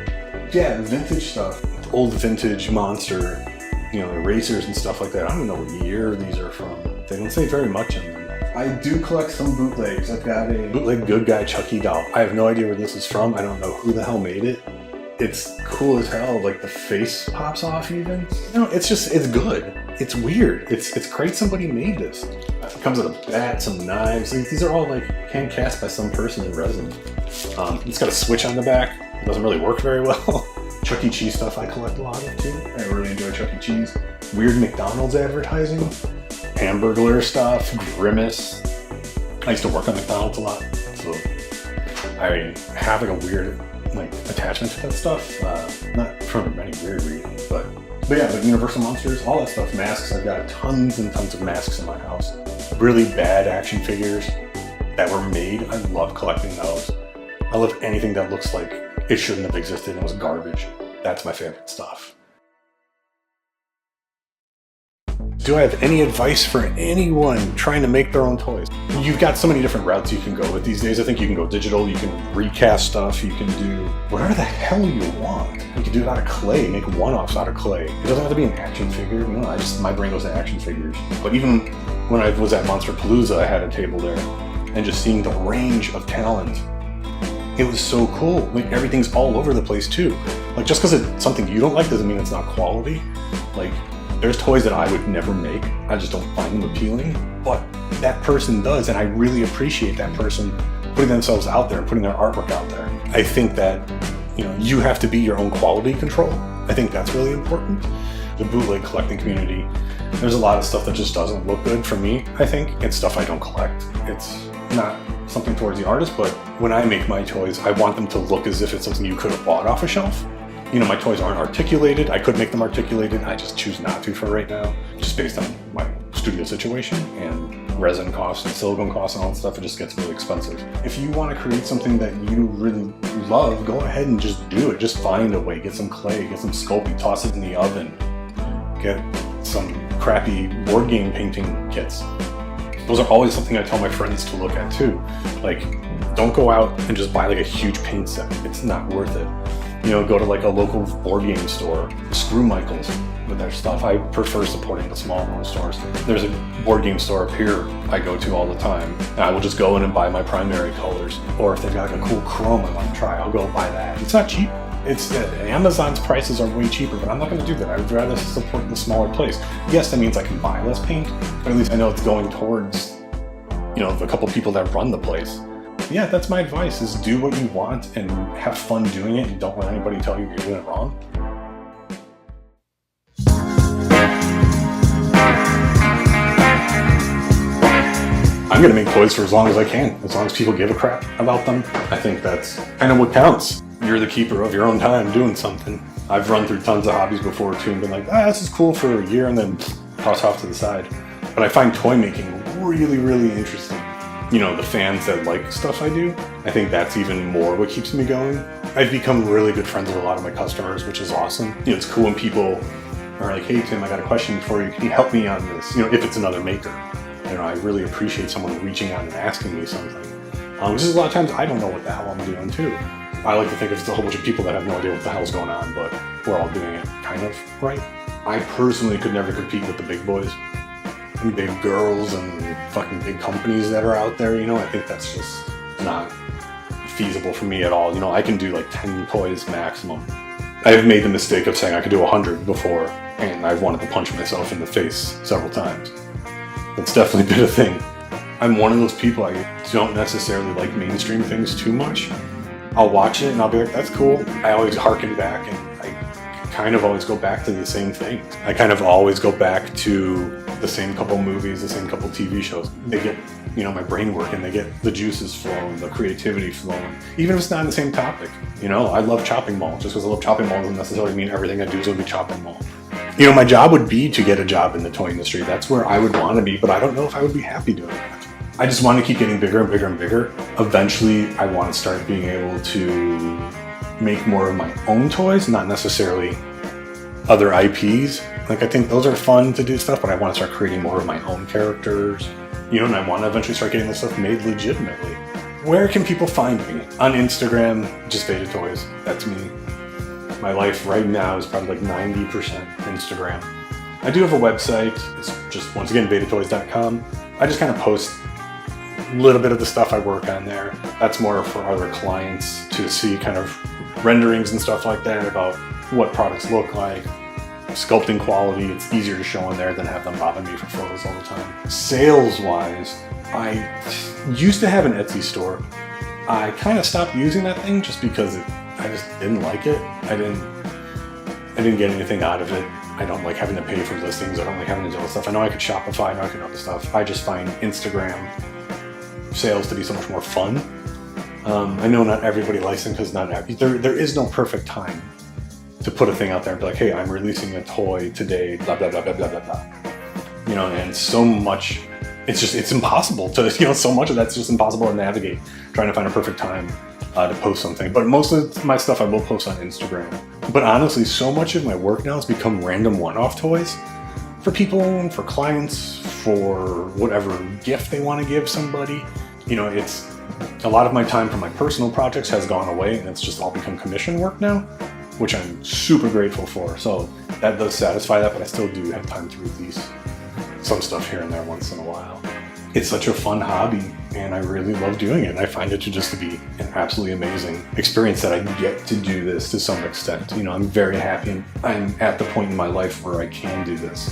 Yeah, vintage stuff. Old vintage monster, you know, erasers and stuff like that. I don't even know what year these are from. They don't say very much in them. I do collect some bootlegs. I've got a bootleg Good Guy Chucky doll. I have no idea where this is from. I don't know who the hell made it. It's cool as hell. Like the face pops off even. You know, it's good. It's weird. It's great somebody made this. It comes with a bat, some knives. These are all like hand cast by some person in resin. It's got a switch on the back. It doesn't really work very well. Chuck E. Cheese stuff I collect a lot of too. I really enjoy Chuck E. Cheese. Weird McDonald's advertising. Hamburglar stuff. Grimace. I used to work on McDonald's a lot. So I have like a weird like attachment to that stuff. Not from any weird reason, but yeah, like Universal Monsters, all that stuff. Masks. I've got tons and tons of masks in my house. Really bad action figures that were made. I love collecting those. I love anything that looks like it shouldn't have existed and was garbage. That's my favorite stuff. Do I have any advice for anyone trying to make their own toys? You've got so many different routes you can go with these days. I think you can go digital, you can recast stuff, you can do whatever the hell you want. You can do it out of clay, make one-offs out of clay. It doesn't have to be an action figure. You know, my brain goes to action figures. But even when I was at Monsterpalooza, I had a table there, and just seeing the range of talent, it was so cool. Like everything's all over the place too. Like just because it's something you don't like doesn't mean it's not quality. Like there's toys that I would never make. I just don't find them appealing, but that person does, and I really appreciate that person putting themselves out there, putting their artwork out there. I think that, you know, you have to be your own quality control. I think that's really important. The bootleg collecting community, there's a lot of stuff that just doesn't look good for me, I think. It's stuff I don't collect. It's not something towards the artist, but when I make my toys, I want them to look as if it's something you could have bought off a shelf. You know, my toys aren't articulated. I could make them articulated. I just choose not to for right now, just based on my studio situation and resin costs and silicone costs and all that stuff. It just gets really expensive. If you want to create something that you really love, go ahead and just do it. Just find a way. Get some clay, get some Sculpey, toss it in the oven. Get some crappy board game painting kits. Those are always something I tell my friends to look at too. Like, don't go out and just buy like a huge paint set. It's not worth it. You know, go to like a local board game store, Screw Michaels with their stuff. I prefer supporting the smaller stores. There's a board game store up here I go to all the time. And I will just go in and buy my primary colors. Or if they've got like a cool chrome I want to try, I'll go buy that. It's not cheap. Amazon's prices are way cheaper, but I'm not going to do that. I would rather support the smaller place. Yes, that means I can buy less paint, but at least I know it's going towards, you know, the couple people that run the place. Yeah, that's my advice, is do what you want and have fun doing it and don't let anybody tell you you're doing it wrong. I'm going to make toys for as long as I can, as long as people give a crap about them. I think that's kind of what counts. You're the keeper of your own time doing something. I've run through tons of hobbies before too and been like, this is cool for a year and then toss off to the side. But I find toy making really, really interesting. You know, the fans that like stuff I do, I think that's even more what keeps me going. I've become really good friends with a lot of my customers, which is awesome. You know, it's cool when people are like, hey Tim, I got a question for you. Can you help me on this? You know, if it's another maker. You know, I really appreciate someone reaching out and asking me something. Because a lot of times I don't know what the hell I'm doing too. I like to think of it's a whole bunch of people that have no idea what the hell's going on, but we're all doing it kind of right. I personally could never compete with the big boys. Big girls and fucking big companies that are out there, you know, I think that's just not feasible for me at all. You know, I can do like 10 toys maximum. I've made the mistake of saying I could do 100 before, and I've wanted to punch myself in the face several times. That's definitely been a thing. I'm one of those people, I don't necessarily like mainstream things too much. I'll watch it and I'll be like, that's cool. I always harken back and I kind of always go back to the same things. I kind of always go back to the same couple movies, the same couple TV shows. They get, you know, my brain working, they get the juices flowing, the creativity flowing, even if it's not on the same topic. You know, I love chopping mall. Just because I love chopping mall doesn't necessarily mean everything I do is going to be chopping mall. You know, my job would be to get a job in the toy industry. That's where I would want to be, but I don't know if I would be happy doing that. I just want to keep getting bigger and bigger and bigger. Eventually, I want to start being able to make more of my own toys, not necessarily other IPs. Like, I think those are fun to do stuff, but I want to start creating more of my own characters, you know, and I want to eventually start getting this stuff made legitimately. Where can people find me? On Instagram, just Veda Toys. That's me. My life right now is probably like 90% Instagram. I do have a website. It's just, once again, vedatoys.com. I just kind of post a little bit of the stuff I work on there. That's more for other clients to see kind of renderings and stuff like that about what products look like, sculpting quality. It's easier to show on there than have them bother me for photos all the time. Sales-wise, I used to have an Etsy store. I kind of stopped using that thing just because I just didn't like it. I didn't get anything out of it. I don't like having to pay for listings. I don't like having to do all this stuff. I know I could Shopify, I know I could do other stuff. I just find Instagram sales to be so much more fun. I know not everybody likes them because there is no perfect time to put a thing out there and be like, hey, I'm releasing a toy today, blah, blah, blah, blah, blah, blah, blah. You know, and so much, it's impossible to, you know, so much of that's just impossible to navigate, trying to find a perfect time to post something. But most of my stuff I will post on Instagram. But honestly, so much of my work now has become random one-off toys for people and for clients, for whatever gift they want to give somebody. You know, it's a lot of my time from my personal projects has gone away, and it's just all become commission work now, which I'm super grateful for. So that does satisfy that, but I still do have time to release some stuff here and there once in a while. It's such a fun hobby, and I really love doing it. And I find it to just be an absolutely amazing experience that I get to do this to some extent. You know, I'm very happy, and I'm at the point in my life where I can do this.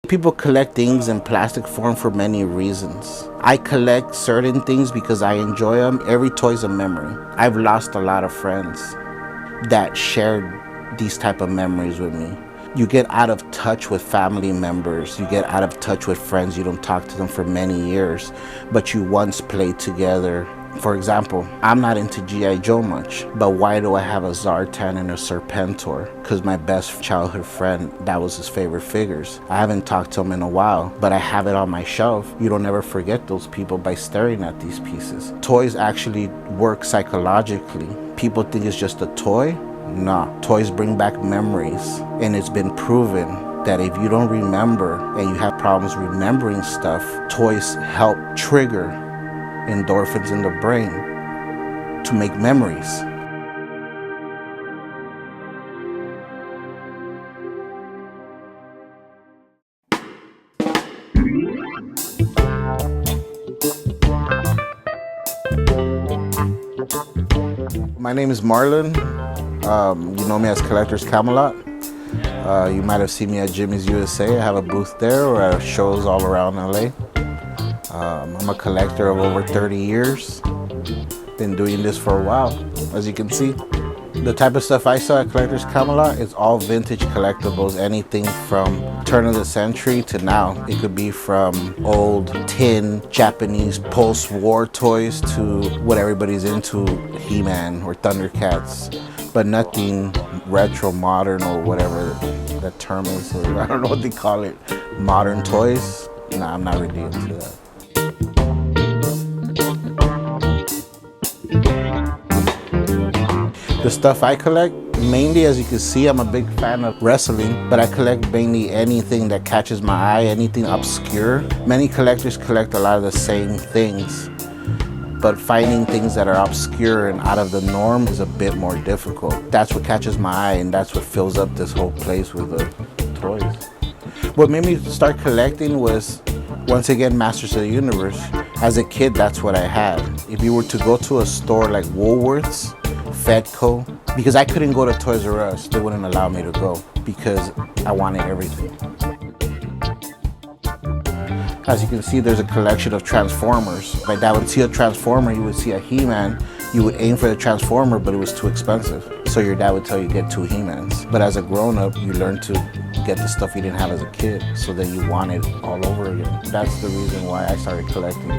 People collect things in plastic form for many reasons. I collect certain things because I enjoy them. Every toy's a memory. I've lost a lot of friends that shared these type of memories with me. You get out of touch with family members. You get out of touch with friends. You don't talk to them for many years, but you once played together. For example, I'm not into G.I. Joe much, but why do I have a Zartan and a Serpentor? Because my best childhood friend, that was his favorite figures. I haven't talked to him in a while, but I have it on my shelf. You don't ever forget those people by staring at these pieces. Toys actually work psychologically. People think it's just a toy. Nah, toys bring back memories, and it's been proven that if you don't remember and you have problems remembering stuff, toys help trigger endorphins in the brain to make memories. My name is Marlon. You know me as Collector's Camelot. You might have seen me at Jimmy's USA. I have a booth there or at shows all around LA. I'm a collector of over 30 years. Been doing this for a while, as you can see. The type of stuff I sell at Collector's Camelot is all vintage collectibles, anything from turn of the century to now. It could be from old tin Japanese post-war toys to what everybody's into, He-Man or Thundercats, but nothing retro, modern, or whatever that term is, or I don't know what they call it, modern toys. Nah, I'm not really into that. The stuff I collect, mainly, as you can see, I'm a big fan of wrestling, but I collect mainly anything that catches my eye, anything obscure. Many collectors collect a lot of the same things, but finding things that are obscure and out of the norm is a bit more difficult. That's what catches my eye, and that's what fills up this whole place with the toys. What made me start collecting was, once again, Masters of the Universe. As a kid, that's what I had. If you were to go to a store like Woolworths, Fedco, because I couldn't go to Toys R Us, they wouldn't allow me to go because I wanted everything. As you can see, there's a collection of Transformers. My dad would see a Transformer, you would see a He-Man, you would aim for the Transformer, but it was too expensive. So your dad would tell you get 2 He-Mans. But as a grown-up, you learn to get the stuff you didn't have as a kid. So then you want it all over again. That's the reason why I started collecting.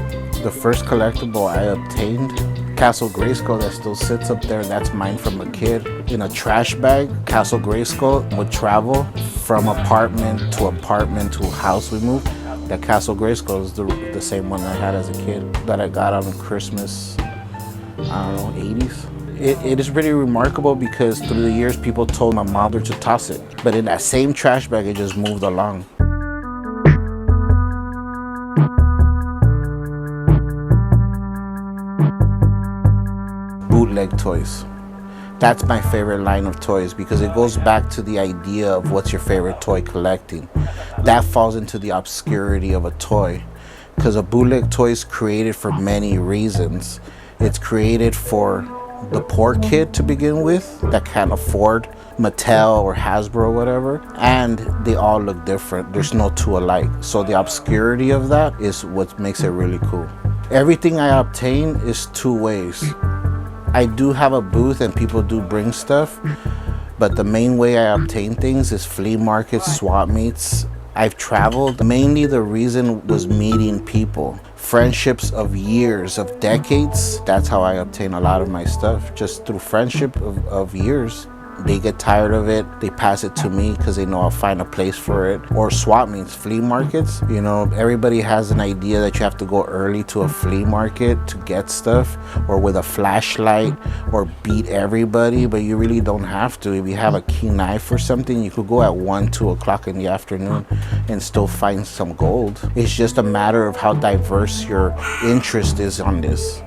The first collectible I obtained, Castle Grayskull, that still sits up there, that's mine from a kid. In a trash bag, Castle Grayskull would travel from apartment to house we moved. That Castle Grayskull is the same one I had as a kid that I got on Christmas, I don't know, 80s. It is pretty remarkable because through the years people told my mother to toss it. But in that same trash bag, it just moved along. Bootleg toys. That's my favorite line of toys because it goes back to the idea of what's your favorite toy collecting. That falls into the obscurity of a toy because a bootleg toy is created for many reasons. It's created for the poor kid to begin with that can't afford Mattel or Hasbro or whatever, and they all look different. There's no 2 alike. So the obscurity of that is what makes it really cool. Everything I obtain is 2 ways. I do have a booth and people do bring stuff, but the main way I obtain things is flea markets, swap meets. I've traveled. Mainly the reason was meeting people. Friendships of years, of decades. That's how I obtain a lot of my stuff, just through friendship of years. They get tired of it, they pass it to me because they know I'll find a place for it. Or swap meets, flea markets. You know, everybody has an idea that you have to go early to a flea market to get stuff, or with a flashlight, or beat everybody, but you really don't have to. If you have a keen eye for something, you could go at 1, 2 o'clock in the afternoon and still find some gold. It's just a matter of how diverse your interest is on this.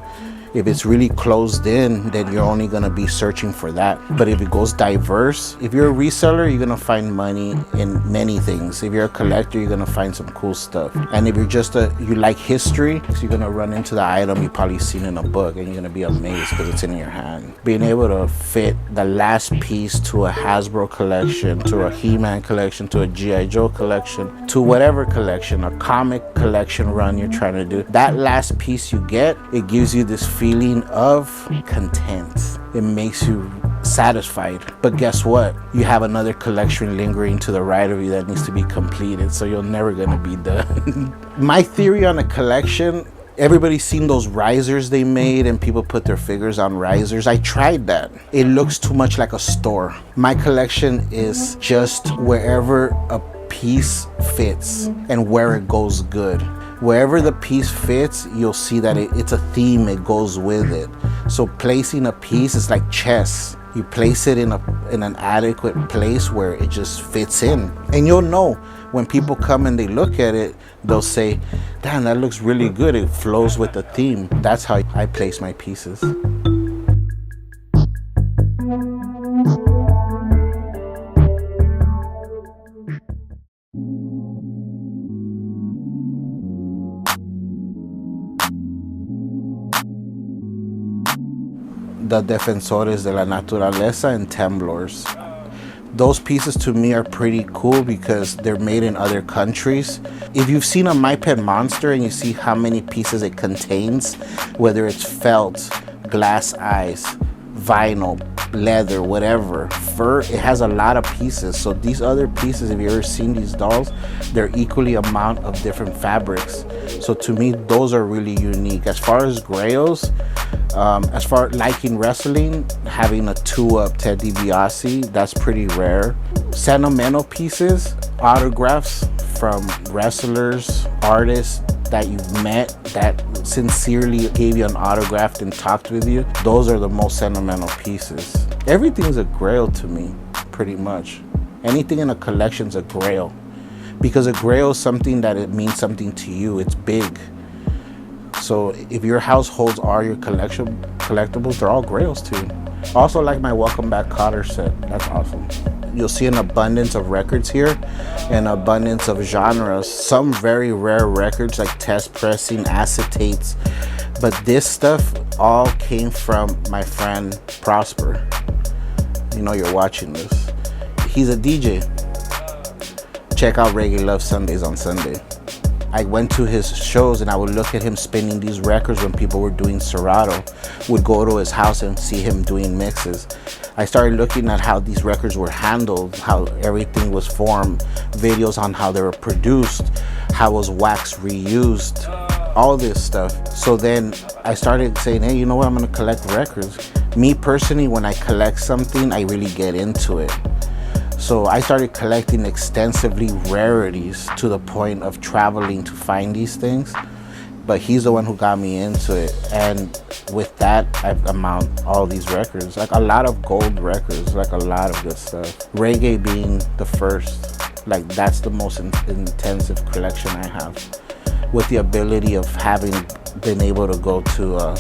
If it's really closed in, then you're only gonna be searching for that. But if it goes diverse, if you're a reseller, you're gonna find money in many things. If you're a collector, you're gonna find some cool stuff. And if you're just you like history, so you're gonna run into the item you've probably seen in a book and you're gonna be amazed because it's in your hand. Being able to fit the last piece to a Hasbro collection, to a He-Man collection, to a G.I. Joe collection, to whatever collection, a comic collection run you're trying to do, that last piece you get, it gives you this feeling of content. It makes you satisfied. But guess what? You have another collection lingering to the right of you that needs to be completed, so you're never gonna be done. My theory on a collection, everybody's seen those risers they made and people put their figures on risers. I tried that. It looks too much like a store. My collection is just wherever a piece fits and where it goes good. Wherever the piece fits, you'll see that it's a theme, it goes with it. So placing a piece is like chess. You place it in an adequate place where it just fits in. And you'll know when people come and they look at it, they'll say, damn, that looks really good. It flows with the theme. That's how I place my pieces. The Defensores de la Naturaleza and Temblors. Those pieces to me are pretty cool because they're made in other countries. If you've seen a My Pet Monster and you see how many pieces it contains, whether it's felt, glass eyes, vinyl, leather, whatever, fur, it has a lot of pieces. So these other pieces, if you've ever seen these dolls, they're equally amount of different fabrics. So to me, those are really unique. As far as Grails, as far as liking wrestling, having a 2-up Ted DiBiase, that's pretty rare. Sentimental pieces, autographs from wrestlers, artists that you've met that sincerely gave you an autograph and talked with you, those are the most sentimental pieces. Everything's a grail to me, pretty much. Anything in a collection's a grail. Because a grail is something that it means something to you, it's big. So if your house holds all your collectibles, they're all grails too. Also like my Welcome Back Cotter set, that's awesome. You'll see an abundance of records here, an abundance of genres, some very rare records like test pressing, acetates, but this stuff all came from my friend Prosper. You know you're watching this. He's a DJ. Check out Reggae Love Sundays on Sunday. I went to his shows and I would look at him spinning these records when people were doing Serato. Would go to his house and see him doing mixes. I started looking at how these records were handled, how everything was formed, videos on how they were produced, how was wax reused, all this stuff. So then I started saying, hey, you know what, I'm gonna collect records. Me personally, when I collect something, I really get into it. So I started collecting extensively rarities to the point of traveling to find these things. But he's the one who got me into it. And with that, I've amassed all these records, like a lot of gold records, like a lot of good stuff. Reggae being the first, like that's the most intensive collection I have. With the ability of having been able to go to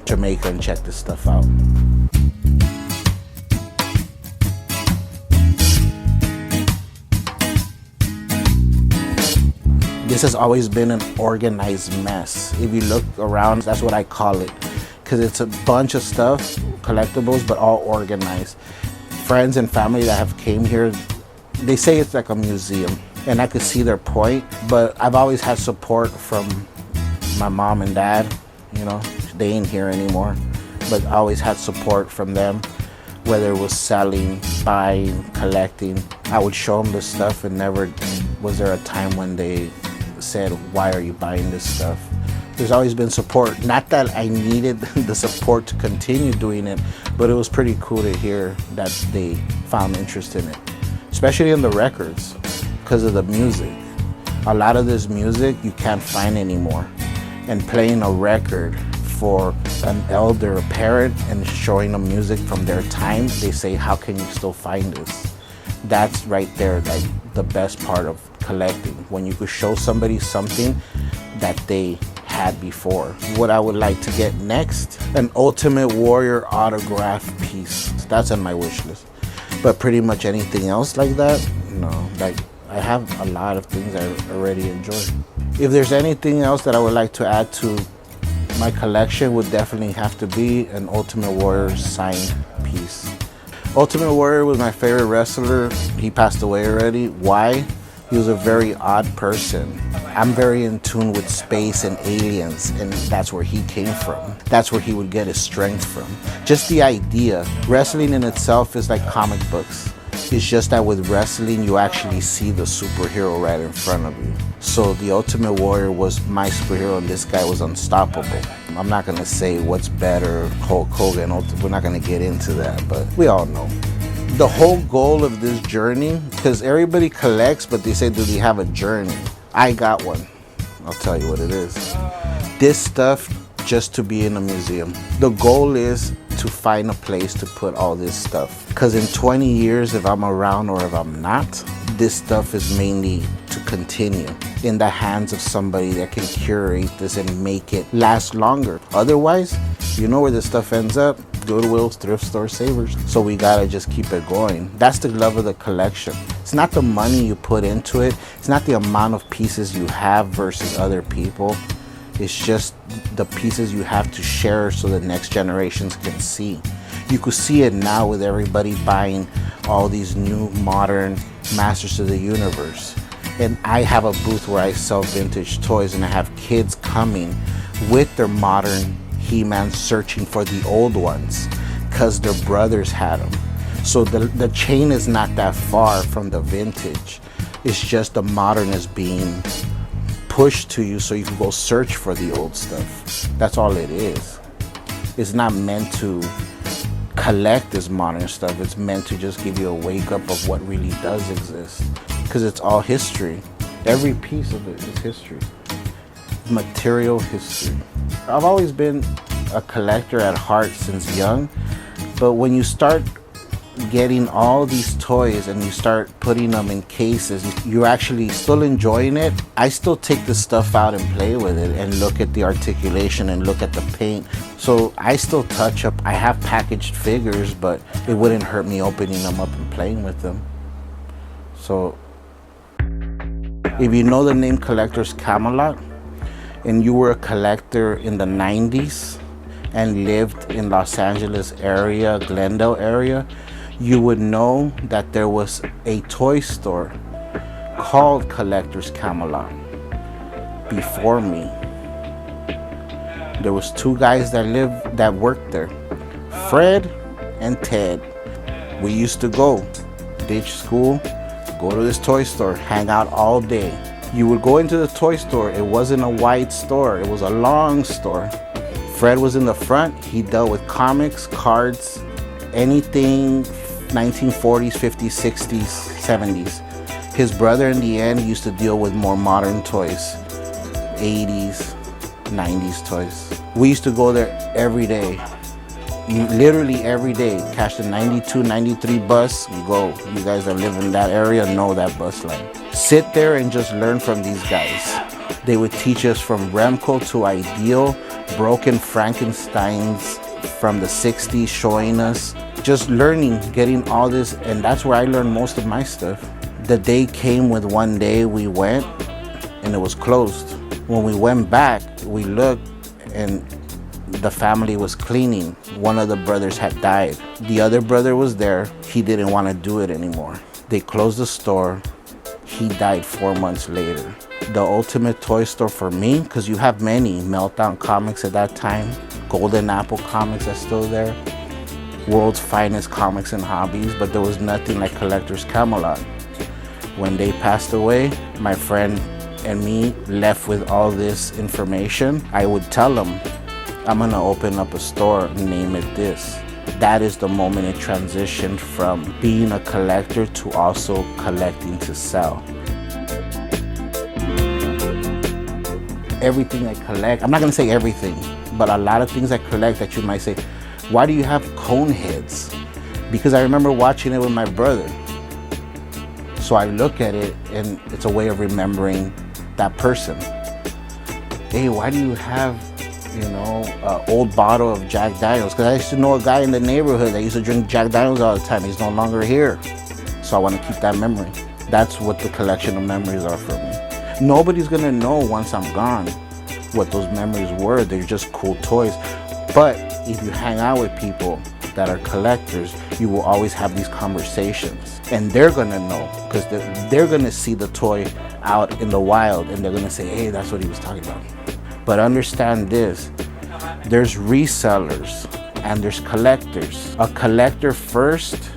Jamaica and check this stuff out. This has always been an organized mess. If you look around, that's what I call it. Because it's a bunch of stuff, collectibles, but all organized. Friends and family that have came here, they say it's like a museum. And I could see their point, but I've always had support from my mom and dad. You know, they ain't here anymore. But I always had support from them, whether it was selling, buying, collecting. I would show them the stuff, and never was there a time when they said, why are you buying this stuff? There's always been support. Not that I needed the support to continue doing it, but it was pretty cool to hear that they found interest in it, especially in the records, because of the music. A lot of this music you can't find anymore. And playing a record for an elder parent and showing them music from their time, they say, how can you still find this? That's right there, like the best part of collecting, when you could show somebody something that they had before. What I would like to get next, an Ultimate Warrior autograph piece. That's on my wish list. But pretty much anything else like that, no. Like, I have a lot of things I already enjoy. If there's anything else that I would like to add to my collection, would definitely have to be an Ultimate Warrior signed piece. Ultimate Warrior was my favorite wrestler. He passed away already. Why? He was a very odd person. I'm very in tune with space and aliens, and that's where he came from. That's where he would get his strength from. Just the idea. Wrestling in itself is like comic books. It's just that with wrestling, you actually see the superhero right in front of you. So the Ultimate Warrior was my superhero, and this guy was unstoppable. I'm not gonna say what's better, Hulk Hogan, we're not gonna get into that, but we all know. The whole goal of this journey, because everybody collects, but they say, do they have a journey? I got one. I'll tell you what it is. This stuff just to be in a museum. The goal is to find a place to put all this stuff. Because in 20 years, if I'm around or if I'm not, this stuff is mainly to continue in the hands of somebody that can curate this and make it last longer. Otherwise, you know where this stuff ends up. Goodwills, thrift stores, savers. So we gotta just keep it going. That's the love of the collection. It's not the money you put into it. It's not the amount of pieces you have versus other people. It's just the pieces you have to share so the next generations can see. You could see it now with everybody buying all these new modern Masters of the Universe. And I have a booth where I sell vintage toys, and I have kids coming with their modern He-Man searching for the old ones because their brothers had them. So the chain is not that far from the vintage. It's just the modern is being pushed to you so you can go search for the old stuff. That's all it is. It's not meant to collect this modern stuff. It's meant to just give you a wake up of what really does exist, because it's all history. Every piece of it is history. Material history. I've always been a collector at heart since young, but when you start getting all these toys and you start putting them in cases, you're actually still enjoying it. I still take the stuff out and play with it and look at the articulation and look at the paint. So I still touch up. I have packaged figures, but it wouldn't hurt me opening them up and playing with them. So if you know the name Collector's Camelot, and you were a collector in the 90s and lived in Los Angeles area, Glendale area, you would know that there was a toy store called Collector's Camelot before me. There was two guys that worked there. Fred and Ted. We used to go, ditch school, go to this toy store, hang out all day. You would go into the toy store, it wasn't a wide store, it was a long store. Fred was in the front, he dealt with comics, cards, anything 1940s, 50s, 60s, 70s. His brother in the end used to deal with more modern toys, 80s, 90s toys. We used to go there every day, literally every day. Catch the 92, 93 bus, go. You guys that live in that area know that bus line. Sit there and just learn from these guys. They would teach us from Remco to Ideal, Broken Frankensteins from the 60s, showing us, just learning, getting all this, and that's where I learned most of my stuff. The day came with one day we went and it was closed. When we went back, we looked and the family was cleaning. One of the brothers had died. The other brother was there. He didn't want to do it anymore. They closed the store. He died 4 months later. The ultimate toy store for me, because you have many, Meltdown Comics at that time, Golden Apple Comics are still there, World's Finest Comics and Hobbies, but there was nothing like Collector's Camelot. When they passed away, my friend and me left with all this information. I would tell them, I'm gonna open up a store and name it this. That is the moment it transitioned from being a collector to also collecting to sell. Everything I collect, I'm not gonna say everything, but a lot of things I collect that you might say, why do you have cone heads? Because I remember watching it with my brother. So I look at it and it's a way of remembering that person. Hey, why do you have, an old bottle of Jack Daniels? Because I used to know a guy in the neighborhood that used to drink Jack Daniels all the time. He's no longer here. So I want to keep that memory. That's what the collection of memories are for me. Nobody's gonna know once I'm gone what those memories were. They're just cool toys. But if you hang out with people that are collectors, you will always have these conversations. And they're gonna know, because they're gonna see the toy out in the wild and they're gonna say, hey, that's what he was talking about. But understand this, there's resellers and there's collectors. A collector first,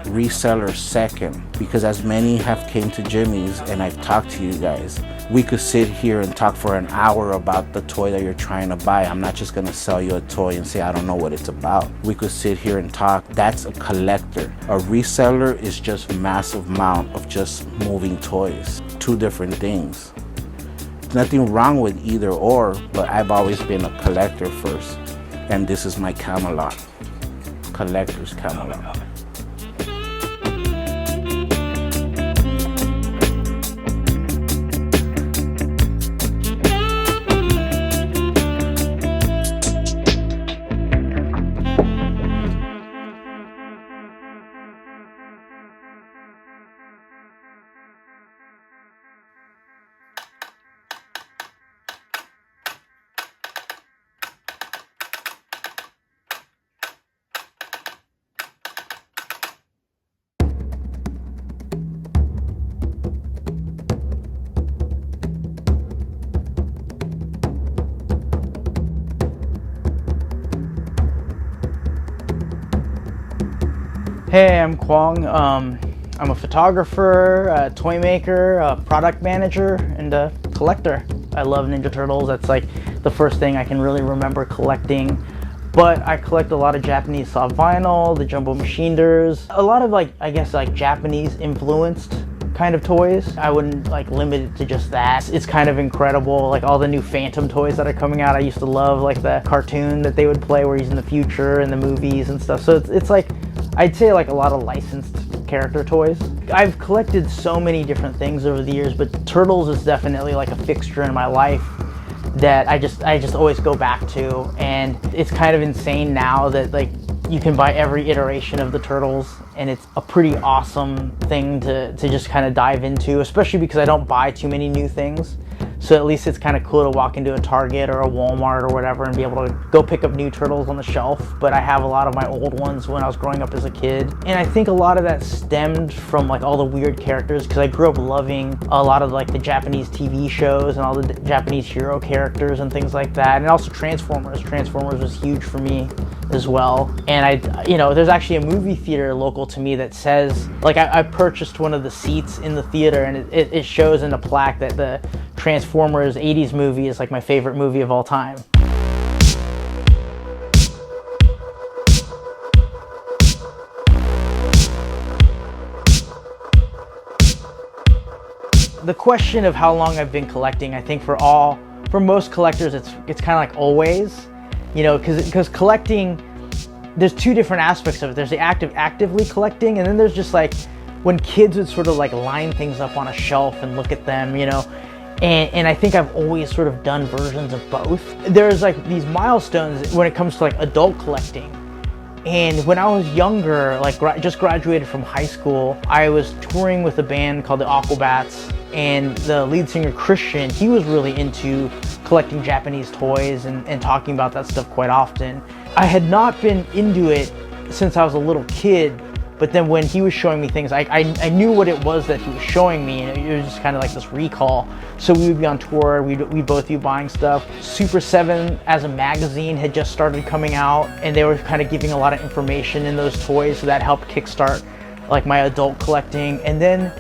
reseller second, because as many have came to Jimmy's and I've talked to you guys, we could sit here and talk for an hour about the toy that you're trying to buy. I'm not just gonna sell you a toy and say I don't know what it's about. We could sit here and talk. That's a collector. A reseller is just massive amount of just moving toys. Two different things. There's nothing wrong with either or, but I've always been a collector first. And this is my Camelot. Collector's Camelot. Hey, I'm Quang. I'm a photographer, a toy maker, a product manager, and a collector. I love Ninja Turtles. That's like the first thing I can really remember collecting. But I collect a lot of Japanese soft vinyl, the Jumbo Machineders, a lot of Japanese influenced kind of toys. I wouldn't limit it to just that. It's kind of incredible, like all the new Phantom toys that are coming out. I used to love the cartoon that they would play where he's in the future and the movies and stuff. So it's like, I'd say a lot of licensed character toys. I've collected so many different things over the years, but Turtles is definitely a fixture in my life that I just always go back to. And it's kind of insane now that you can buy every iteration of the Turtles, and it's a pretty awesome thing to just kind of dive into, especially because I don't buy too many new things. So at least it's kind of cool to walk into a Target or a Walmart or whatever and be able to go pick up new turtles on the shelf. But I have a lot of my old ones when I was growing up as a kid. And I think a lot of that stemmed from like all the weird characters, because I grew up loving a lot of like the Japanese TV shows and all the Japanese hero characters and things like that. And also Transformers. Transformers was huge for me as well. And there's actually a movie theater local to me that says, like, I purchased one of the seats in the theater, and it shows in a plaque that the Transformers 80s movie is like my favorite movie of all time. The question of how long I've been collecting, I think for most collectors, it's kind of like always, because collecting, there's two different aspects of it. There's the actively collecting, and then there's just like when kids would sort of like line things up on a shelf and look at them, and I think I've always sort of done versions of both. There's like these milestones when it comes to like adult collecting. And when I was younger, like just graduated from high school, I was touring with a band called the Aquabats, and the lead singer Christian, he was really into collecting Japanese toys and talking about that stuff quite often. I had not been into it since I was a little kid, but then when he was showing me things, I knew what it was that he was showing me, and it was just kind of like this recall. So we would be on tour, we'd both be buying stuff. Super 7 as a magazine had just started coming out, and they were kind of giving a lot of information in those toys, so that helped kickstart like my adult collecting. And then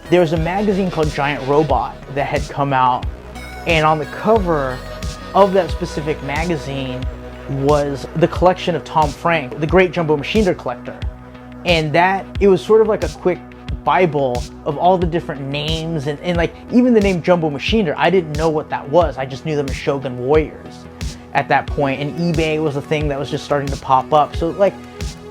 there was a magazine called Giant Robot that had come out, and on the cover of that specific magazine was the collection of Tom Frank, the great Jumbo Machinder collector. And it was sort of like a quick Bible of all the different names, and like even the name Jumbo Machinder, I didn't know what that was. I just knew them as Shogun Warriors at that point, and eBay was a thing that was just starting to pop up. So like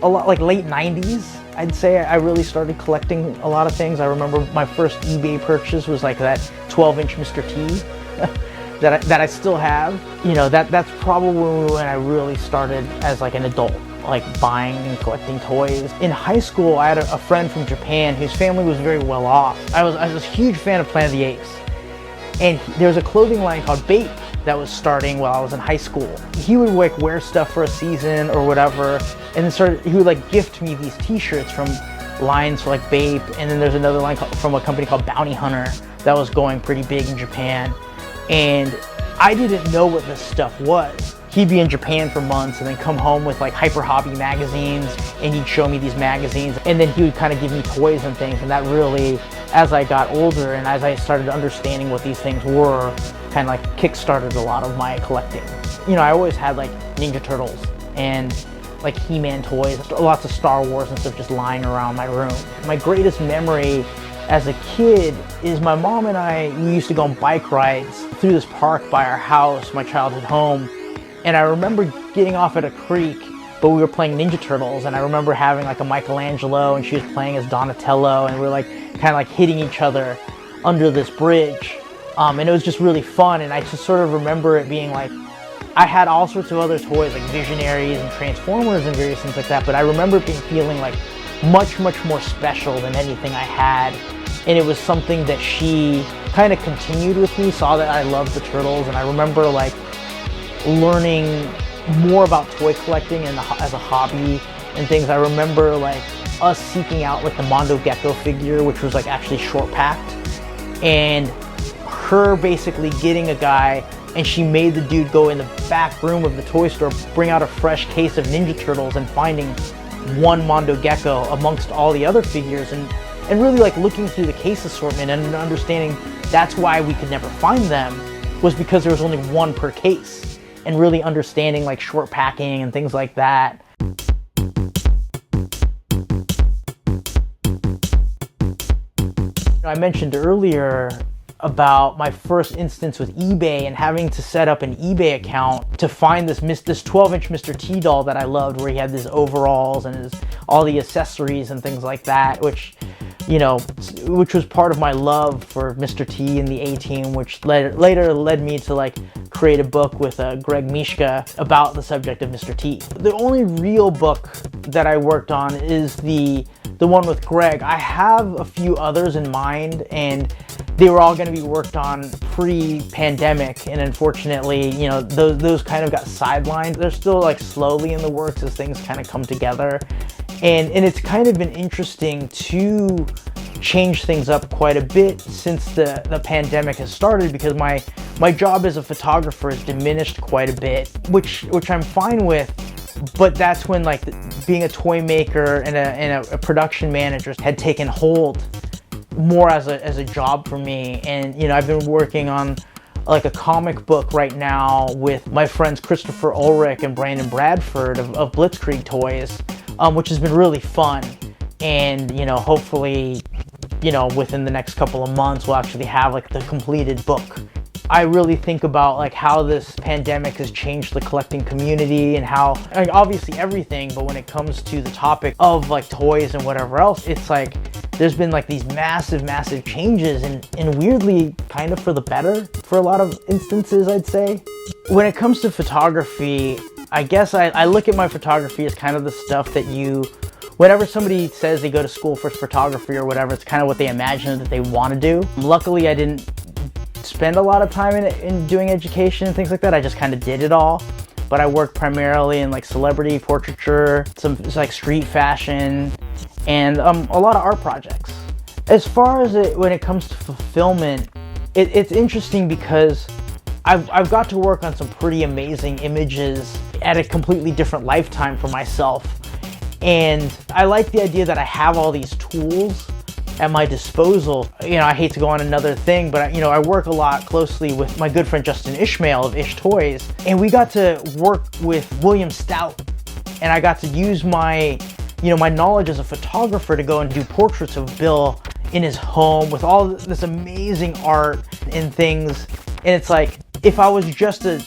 a lot, like late 90s, I'd say I really started collecting a lot of things. I remember my first eBay purchase was like that 12-inch Mr. T that I still have. That's probably when I really started as like an adult, like buying and collecting toys. In high school, I had a friend from Japan whose family was very well off. I was a huge fan of Planet of the Apes, and there was a clothing line called Bape that was starting while I was in high school. He would like wear stuff for a season or whatever, and then he would like gift me these t-shirts from lines like Bape, and then there's another line from a company called Bounty Hunter that was going pretty big in Japan. And I didn't know what this stuff was. He'd be in Japan for months and then come home with like Hyper Hobby magazines, and he'd show me these magazines, and then he would kind of give me toys and things. And that really, as I got older and as I started understanding what these things were, kind of like kickstarted a lot of my collecting. I always had like Ninja Turtles and like He-Man toys, lots of Star Wars and stuff just lying around my room. My greatest memory as a kid is my mom and we used to go on bike rides through this park by our house, my childhood home. And I remember getting off at a creek, but we were playing Ninja Turtles, and I remember having like a Michelangelo, and she was playing as Donatello, and we were like kind of like hitting each other under this bridge. And it was just really fun, and I just sort of remember it being like, I had all sorts of other toys like Visionaries and Transformers and various things like that, but I remember it feeling like much more special than anything I had. And it was something that she kind of continued with me, saw that I loved the Turtles, and I remember like learning more about toy collecting and as a hobby and things. I remember like us seeking out like the Mondo Gecko figure, which was like actually short packed, and her basically getting a guy, and she made the dude go in the back room of the toy store, bring out a fresh case of Ninja Turtles, and finding one Mondo Gecko amongst all the other figures, and really like looking through the case assortment and understanding that's why we could never find them, was because there was only one per case, and really understanding like short packing and things like that. I mentioned earlier about my first instance with eBay and having to set up an eBay account to find this 12-inch Mr. T doll that I loved, where he had his overalls and all the accessories and things like that, which was part of my love for Mr. T and the A-Team, which later led me to like create a book with Greg Mishka about the subject of Mr. T. The only real book that I worked on is the one with Greg. I have a few others in mind, and they were all going to be worked on pre-pandemic, and unfortunately, you know, those kind of got sidelined. They're still like slowly in the works as things kind of come together, and it's kind of been interesting to change things up quite a bit since the pandemic has started, because my job as a photographer has diminished quite a bit, which I'm fine with. But that's when like being a toy maker and a production manager had taken hold more as a job for me. And you know, I've been working on like a comic book right now with my friends Christopher Ulrich and Brandon Bradford of Blitzkrieg Toys, which has been really fun. And you know, hopefully, you know, within the next couple of months we'll actually have like the completed book. I really think about like how this pandemic has changed the collecting community, and how, like, obviously everything, but when it comes to the topic of like toys and whatever else, it's like there's been like these massive changes, and weirdly kind of for the better for a lot of instances, I'd say. When it comes to photography, I guess I look at my photography as kind of the stuff that whenever somebody says they go to school for photography or whatever, it's kind of what they imagine that they want to do. Luckily, I didn't spend a lot of time in doing education and things like that. I just kind of did it all. But I worked primarily in like celebrity portraiture, some like street fashion, and a lot of art projects. As far as when it comes to fulfillment, it's interesting because I've got to work on some pretty amazing images at a completely different lifetime for myself. And I like the idea that I have all these tools at my disposal. You know, I hate to go on another thing, but you know, I work a lot closely with my good friend Justin Ishmael of Ish Toys, and we got to work with William Stout, and I got to use my knowledge as a photographer to go and do portraits of Bill in his home with all this amazing art and things. And it's like, if I was just a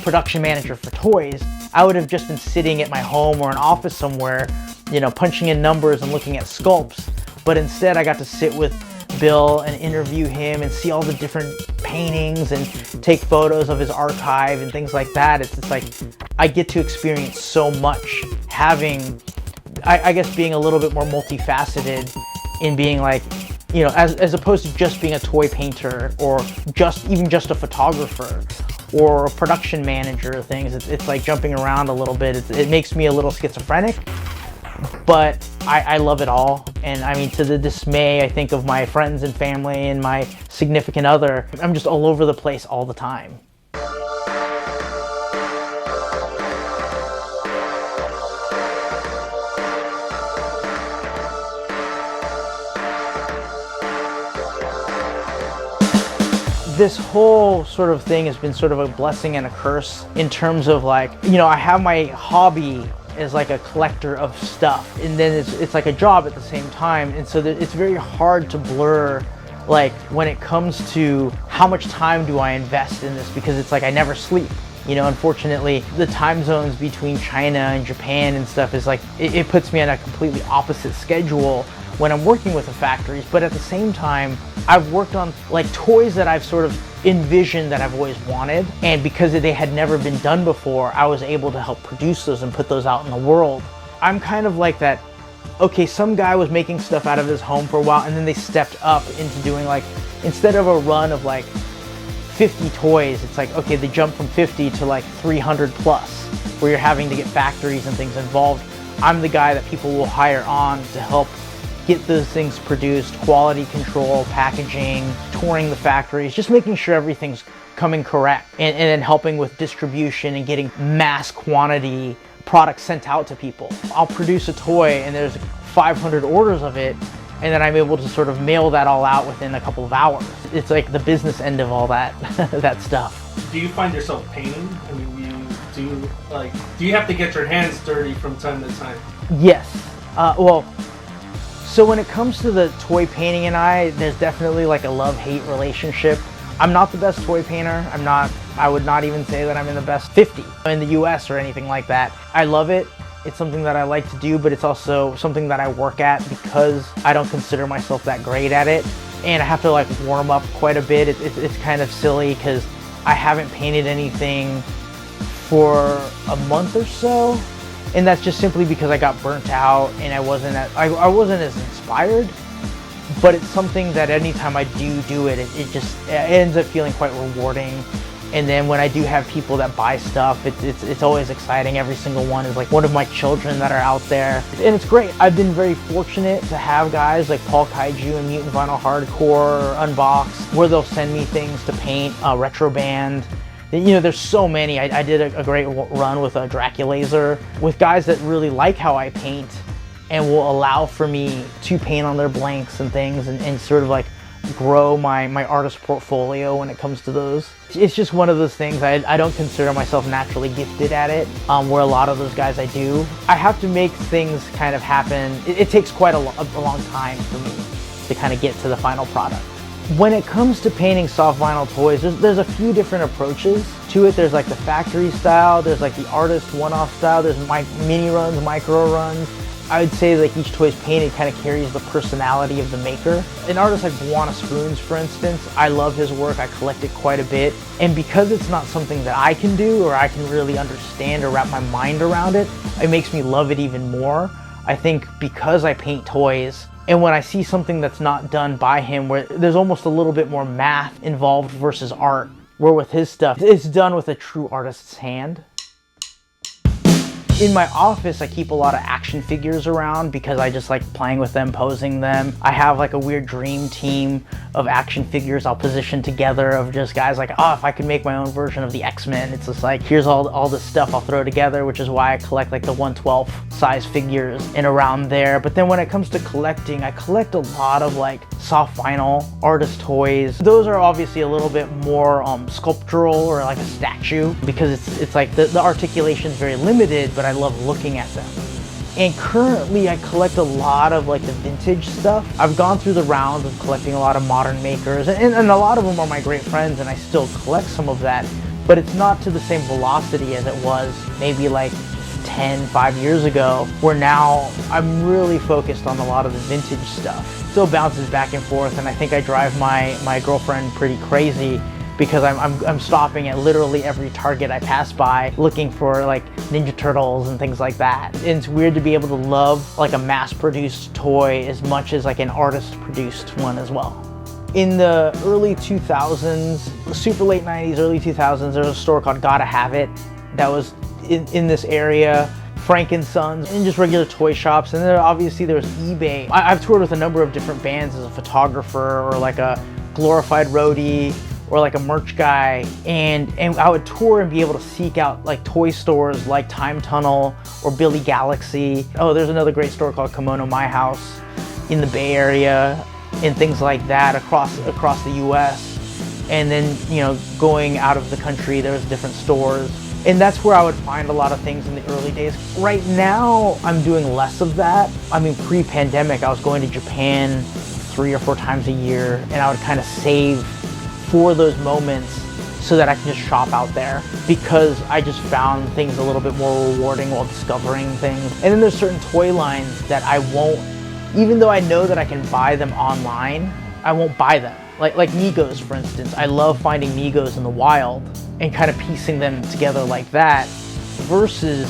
production manager for toys, I would have just been sitting at my home or an office somewhere, you know, punching in numbers and looking at sculpts. But instead I got to sit with Bill and interview him and see all the different paintings and take photos of his archive and things like that. It's like I get to experience so much, having, I guess, being a little bit more multifaceted in being like, you know, as opposed to just being a toy painter or even just a photographer or a production manager of things. It's like jumping around a little bit. It makes me a little schizophrenic, but I love it all. And I mean, to the dismay, I think, of my friends and family and my significant other, I'm just all over the place all the time. This whole sort of thing has been sort of a blessing and a curse in terms of, like, you know, I have my hobby as like a collector of stuff, and then it's like a job at the same time, and so it's very hard to blur, like, when it comes to how much time do I invest in this, because it's like I never sleep. You know, unfortunately, the time zones between China and Japan and stuff is like, it puts me on a completely opposite schedule when I'm working with the factories. But at the same time, I've worked on like toys that I've sort of envisioned that I've always wanted, and because they had never been done before, I was able to help produce those and put those out in the world. I'm kind of like that, okay, some guy was making stuff out of his home for a while, and then they stepped up into doing, like, instead of a run of like 50 toys, it's like, okay, they jump from 50 to like 300 plus, where you're having to get factories and things involved. I'm the guy that people will hire on to help get those things produced, quality control, packaging, touring the factories, just making sure everything's coming correct, and then helping with distribution and getting mass quantity products sent out to people. I'll produce a toy and there's 500 orders of it, and then I'm able to sort of mail that all out within a couple of hours. It's like the business end of all that that stuff. Do you find yourself painting? I mean, do you have to get your hands dirty from time to time? Yes. So when it comes to the toy painting and there's definitely like a love-hate relationship. I'm not the best toy painter. I would not even say that I'm in the best 50 in the US or anything like that. I love it. It's something that I like to do, but it's also something that I work at because I don't consider myself that great at it. And I have to like warm up quite a bit. It's kind of silly because I haven't painted anything for a month or so. And that's just simply because I got burnt out and I wasn't as inspired. but it's something that anytime I do it, it ends up feeling quite rewarding. And then when I do have people that buy stuff, it's always exciting. Every single one is like one of my children that are out there. And it's great. I've been very fortunate to have guys like Paul Kaiju and Mutant Vinyl Hardcore, Unbox, where they'll send me things to paint, Retro Band. You know, there's so many. I did a great run with a Draculaser, with guys that really like how I paint and will allow for me to paint on their blanks and things, and sort of like grow my artist portfolio when it comes to those. It's just one of those things. I don't consider myself naturally gifted at it, where a lot of those guys I do. I have to make things kind of happen. It takes quite a long time for me to kind of get to the final product. When it comes to painting soft vinyl toys, there's a few different approaches to it. There's like the factory style, there's like the artist one-off style, there's mini runs, micro runs. I would say like each toy's painted kind of carries the personality of the maker. An artist like Buana Spoons, for instance, I love his work, I collect it quite a bit. And because it's not something that I can do or I can really understand or wrap my mind around it, it makes me love it even more. I think because I paint toys, and when I see something that's not done by him, where there's almost a little bit more math involved versus art, where with his stuff, it's done with a true artist's hand. In my office, I keep a lot of action figures around because I just like playing with them, posing them. I have like a weird dream team of action figures I'll position together of just guys like, oh, if I could make my own version of the X-Men, it's just like, here's all this stuff I'll throw together, which is why I collect like the 1/12 size figures and around there. But then when it comes to collecting, I collect a lot of like soft vinyl artist toys. Those are obviously a little bit more sculptural or like a statue, because it's like the articulation is very limited, but I love looking at them. And currently I collect a lot of like the vintage stuff. I've gone through the rounds of collecting a lot of modern makers, and a lot of them are my great friends, and I still collect some of that, but it's not to the same velocity as it was maybe like 5 years ago, where now I'm really focused on a lot of the vintage stuff. Still bounces back and forth, and I think I drive my girlfriend pretty crazy, because I'm stopping at literally every Target I pass by looking for like Ninja Turtles and things like that. And it's weird to be able to love like a mass-produced toy as much as like an artist-produced one as well. In the early 2000s, super late 90s, early 2000s, there was a store called Gotta Have It that was in this area. Frank & Sons, and just regular toy shops. And then obviously there was eBay. I've toured with a number of different bands as a photographer, or like a glorified roadie, or like a merch guy, and I would tour and be able to seek out like toy stores like Time Tunnel or Billy Galaxy. Oh, there's another great store called Kimono My House in the Bay Area, and things like that across the US. And then, you know, going out of the country, there's different stores. And that's where I would find a lot of things in the early days. Right now, I'm doing less of that. I mean, pre-pandemic, I was going to Japan 3 or 4 times a year, and I would kind of save for those moments so that I can just shop out there, because I just found things a little bit more rewarding while discovering things. And then there's certain toy lines that I won't, even though I know that I can buy them online, I won't buy them. Like Migos, for instance. I love finding Migos in the wild and kind of piecing them together like that, versus,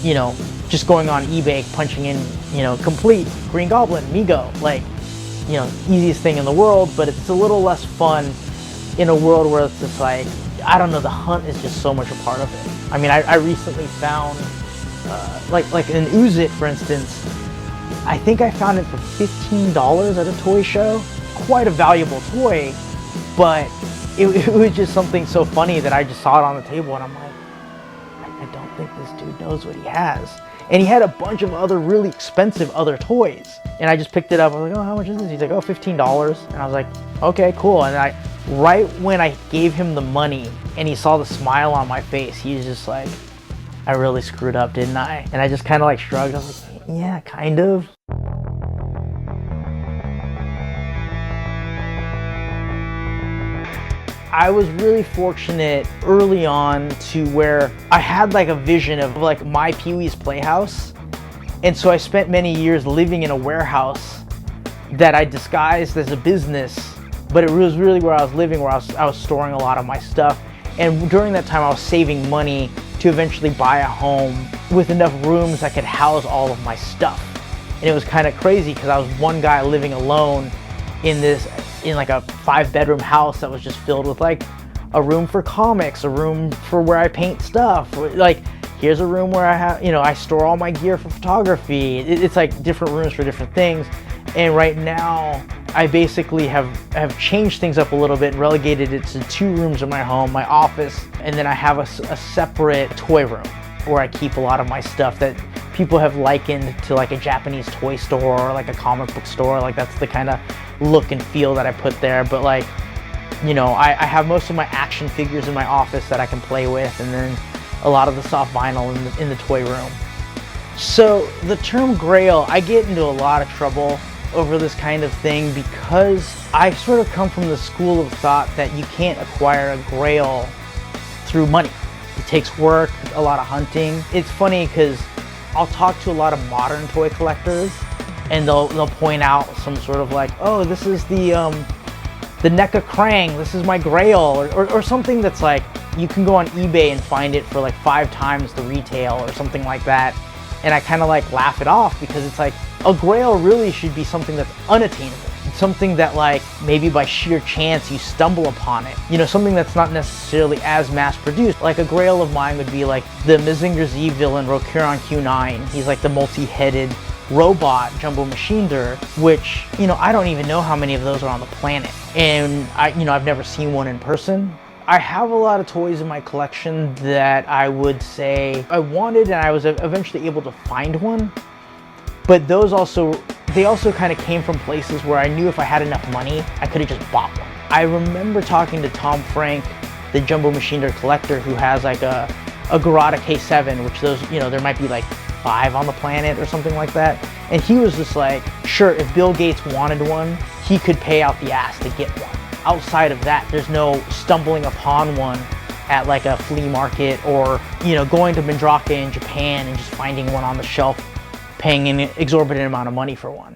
you know, just going on eBay, punching in, you know, complete Green Goblin, Migo, like, you know, easiest thing in the world, but it's a little less fun in a world where it's just like, I don't know, the hunt is just so much a part of it. I mean, I recently found, like an Uzit, for instance, I think I found it for $15 at a toy show. Quite a valuable toy, but it was just something so funny that I just saw it on the table, and I'm like, I don't think this dude knows what he has. And he had a bunch of other really expensive other toys, and I just picked it up. I was like, oh, how much is this? He's like, oh, $15. And I was like, okay, cool. And right when I gave him the money and he saw the smile on my face, he was just like, I really screwed up, didn't I? And I just kind of like shrugged. I was like, yeah, kind of. I was really fortunate early on to where I had like a vision of like my Pee-wee's Playhouse. And so I spent many years living in a warehouse that I disguised as a business, but it was really where I was living, where I was storing a lot of my stuff. And during that time I was saving money to eventually buy a home with enough rooms that could house all of my stuff. And it was kind of crazy because I was one guy living alone in like a 5-bedroom house that was just filled with like a room for comics, a room for where I paint stuff. Like, here's a room where I have, I store all my gear for photography. It's like different rooms for different things. And right now, I basically have changed things up a little bit and relegated it to 2 rooms in my home, my office, and then I have a separate toy room where I keep a lot of my stuff that people have likened to like a Japanese toy store or like a comic book store. Like, that's the kind of look and feel that I put there. But like, I have most of my action figures in my office that I can play with, and then a lot of the soft vinyl in the toy room. So the term grail, I get into a lot of trouble over this kind of thing because I sort of come from the school of thought that you can't acquire a grail through money. It takes work, a lot of hunting. It's funny because I'll talk to a lot of modern toy collectors and they'll point out some sort of like, oh, this is the NECA Quang, this is my grail, or something that's like, you can go on eBay and find it for like 5 times the retail or something like that. And I kind of like laugh it off because it's like, a grail really should be something that's unattainable. It's something that like maybe by sheer chance you stumble upon it. Something that's not necessarily as mass produced. Like a grail of mine would be like the Mazinger Z villain Rokuron Q9. He's like the multi-headed robot Jumbo Machinder, which, I don't even know how many of those are on the planet. And I've never seen one in person. I have a lot of toys in my collection that I would say I wanted, and I was eventually able to find one. But they also kind of came from places where I knew if I had enough money, I could have just bought one. I remember talking to Tom Frank, the Jumbo Machinder collector, who has like a Garada K7, which those, there might be like 5 on the planet or something like that. And he was just like, sure, if Bill Gates wanted one, he could pay out the ass to get one. Outside of that, there's no stumbling upon one at like a flea market or, going to Mandrake in Japan and just finding one on the shelf, paying an exorbitant amount of money for one.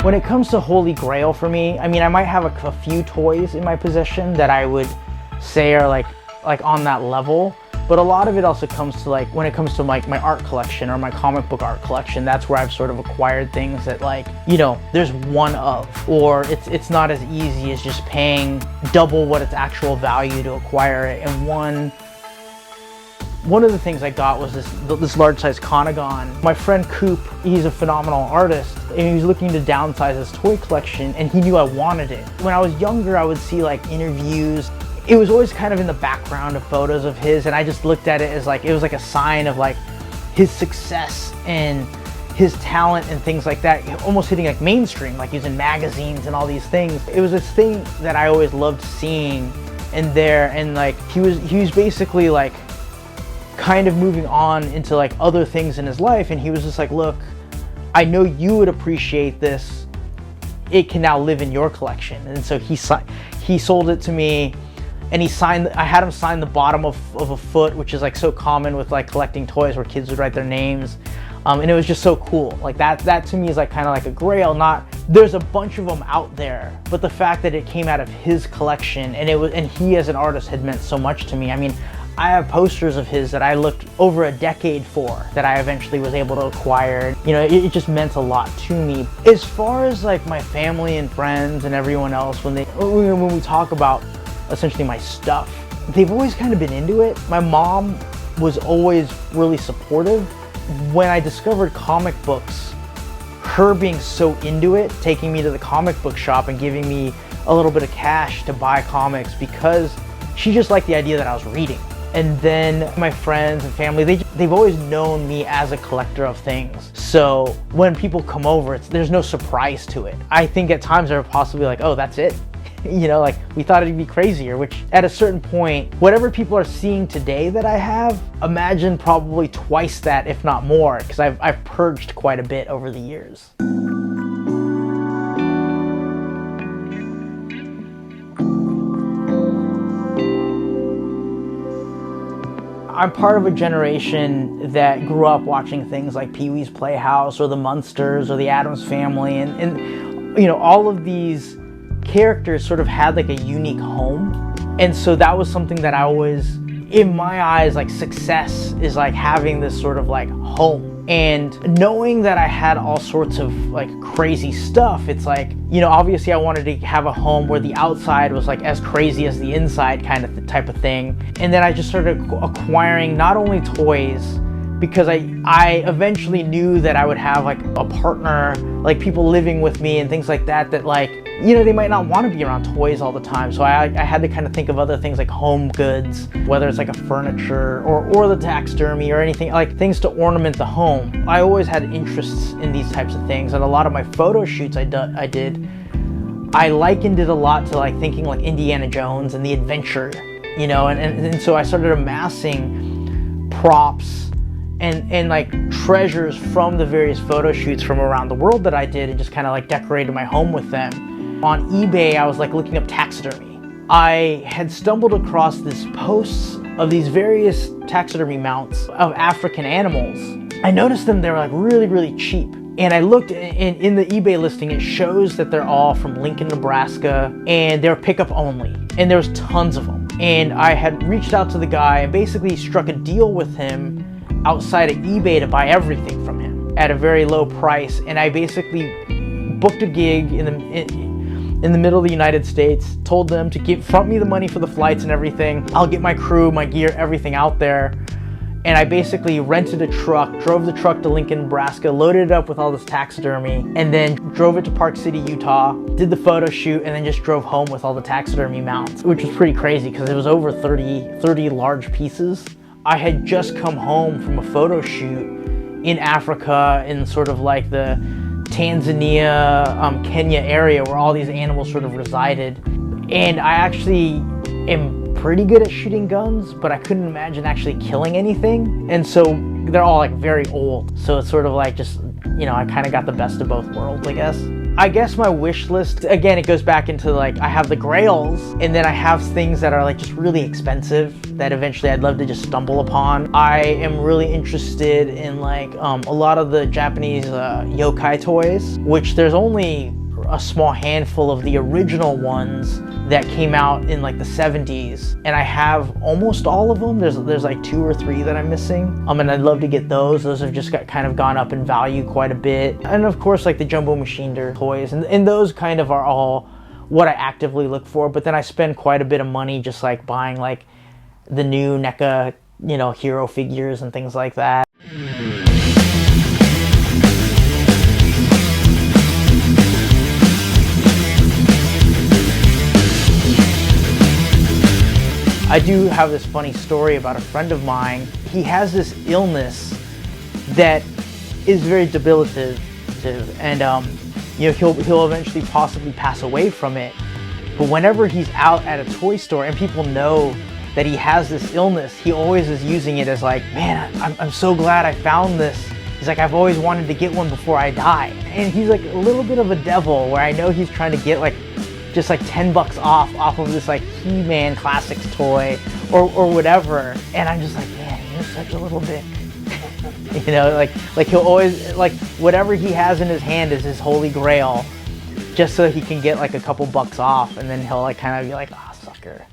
When it comes to Holy Grail for me, I might have a few toys in my possession that I would say are like on that level. But a lot of it also comes to like, when it comes to like my art collection or my comic book art collection, that's where I've sort of acquired things that like, there's one of, or it's not as easy as just paying double what its actual value to acquire it. And one of the things I got was this large size Conagon. My friend Coop, he's a phenomenal artist, and he was looking to downsize his toy collection, and he knew I wanted it. When I was younger, I would see like interviews. It was always kind of in the background of photos of his, and I just looked at it as like, it was like a sign of like his success and his talent and things like that, almost hitting like mainstream, like he's in magazines and all these things. It was this thing that I always loved seeing and like he was basically like kind of moving on into like other things in his life, and he was just like, look, I know you would appreciate this. It can now live in your collection. And so he sold it to me. And I had him sign the bottom of a foot, which is like so common with like collecting toys where kids would write their names. And it was just so cool. Like that to me is like kind of like a grail. There's a bunch of them out there, but the fact that it came out of his collection and he as an artist had meant so much to me. I have posters of his that I looked over a decade for that I eventually was able to acquire. It just meant a lot to me. As far as like my family and friends and everyone else, when we talk about essentially my stuff, they've always kind of been into it. My mom was always really supportive. When I discovered comic books, her being so into it, taking me to the comic book shop and giving me a little bit of cash to buy comics because she just liked the idea that I was reading. And then my friends and family, they've always known me as a collector of things. So when people come over, there's no surprise to it. I think at times they're possibly like, oh, that's it. Like we thought it'd be crazier, which at a certain point, whatever people are seeing today that I have, imagine probably twice that, if not more, because I've purged quite a bit over the years. I'm part of a generation that grew up watching things like Pee-wee's Playhouse or the Munsters or the Addams Family, and all of these characters sort of had like a unique home. And so that was something that I always in my eyes, like success is like having this sort of like home. And knowing that I had all sorts of like crazy stuff, it's like, you know, obviously I wanted to have a home where the outside was like as crazy as the inside kind of type of thing. And then I just started acquiring not only toys, because I eventually knew that I would have like a partner, like people living with me and things like that, that like, you know, they might not want to be around toys all the time. So I had to kind of think of other things like home goods, whether it's like a furniture or the taxidermy or anything, like things to ornament the home. I always had interests in these types of things, and a lot of my photo shoots I did, I likened it a lot to like thinking like Indiana Jones and the adventure, you know, and so I started amassing props and like treasures from the various photo shoots from around the world that I did, and just kind of like decorated my home with them. On eBay, I was like looking up taxidermy. I had stumbled across these posts of these various taxidermy mounts of African animals. I noticed them, they were like really, really cheap. And I looked in the eBay listing, it shows that they're all from Lincoln, Nebraska, and they're pickup only. And there was tons of them. And I had reached out to the guy and basically struck a deal with him outside of eBay to buy everything from him at a very low price. And I basically booked a gig in the middle of the United States, told them to front me the money for the flights and everything. I'll get my crew, my gear, everything out there. And I basically rented a truck, drove the truck to Lincoln, Nebraska, loaded it up with all this taxidermy, and then drove it to Park City, Utah, did the photo shoot, and then just drove home with all the taxidermy mounts, which was pretty crazy because it was over 30 large pieces. I had just come home from a photo shoot in Africa, in sort of like the Tanzania, Kenya area where all these animals sort of resided. And I actually am pretty good at shooting guns, but I couldn't imagine actually killing anything. And so they're all like very old. So it's sort of like just, you know, I kind of got the best of both worlds, I guess. I guess my wish list, again, it goes back into like, I have the grails, and then I have things that are like just really expensive that eventually I'd love to just stumble upon. I am really interested in like a lot of the Japanese yokai toys, which there's only a small handful of the original ones that came out in like the 70s, and I have almost all of them. There's like 2 or 3 that I'm missing, and I'd love to get those. Those have just kind of gone up in value quite a bit. And of course, like the Jumbo Machinder toys, and those kind of are all what I actively look for. But then I spend quite a bit of money just like buying like the new NECA, you know, hero figures and things like that. I do have this funny story about a friend of mine. He has this illness that is very debilitative, and you know, he'll eventually possibly pass away from it. But whenever he's out at a toy store and people know that he has this illness, he always is using it as like, man, I'm so glad I found this. He's like, I've always wanted to get one before I die. And he's like a little bit of a devil, where I know he's trying to get like just like $10 off of this like He-Man Classics toy or whatever. And I'm just like, man, you're such a little dick. You know, like he'll always, like whatever he has in his hand is his holy grail, just so he can get like a couple bucks off, and then he'll like kind of be like, ah, sucker.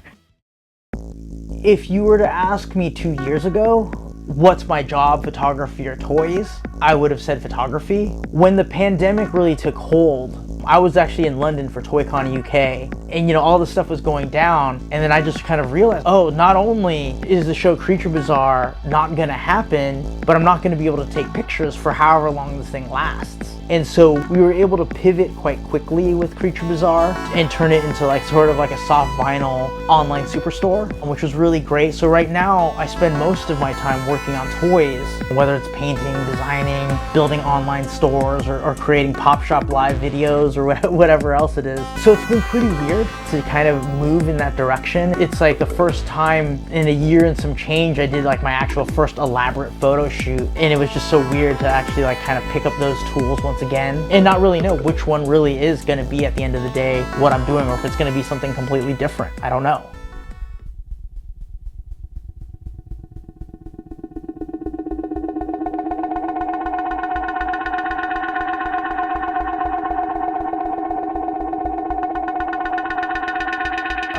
If you were to ask me 2 years ago, what's my job, photography or toys, I would have said photography. When the pandemic really took hold, I was actually in London for ToyCon UK, and you know, all this stuff was going down, and then I just kind of realized, oh, not only is the show Creature Bazaar not gonna happen, but I'm not gonna be able to take pictures for however long this thing lasts. And so we were able to pivot quite quickly with Creature Bazaar and turn it into like sort of like a soft vinyl online superstore, which was really great. So right now I spend most of my time working on toys, whether it's painting, designing, building online stores, or creating Pop Shop Live videos or whatever else it is. So it's been pretty weird to kind of move in that direction. It's like the first time in a year and some change I did like my actual first elaborate photo shoot, and it was just so weird to actually like kind of pick up those tools once again and not really know which one really is going to be at the end of the day what I'm doing, or if it's going to be something completely different. I don't know.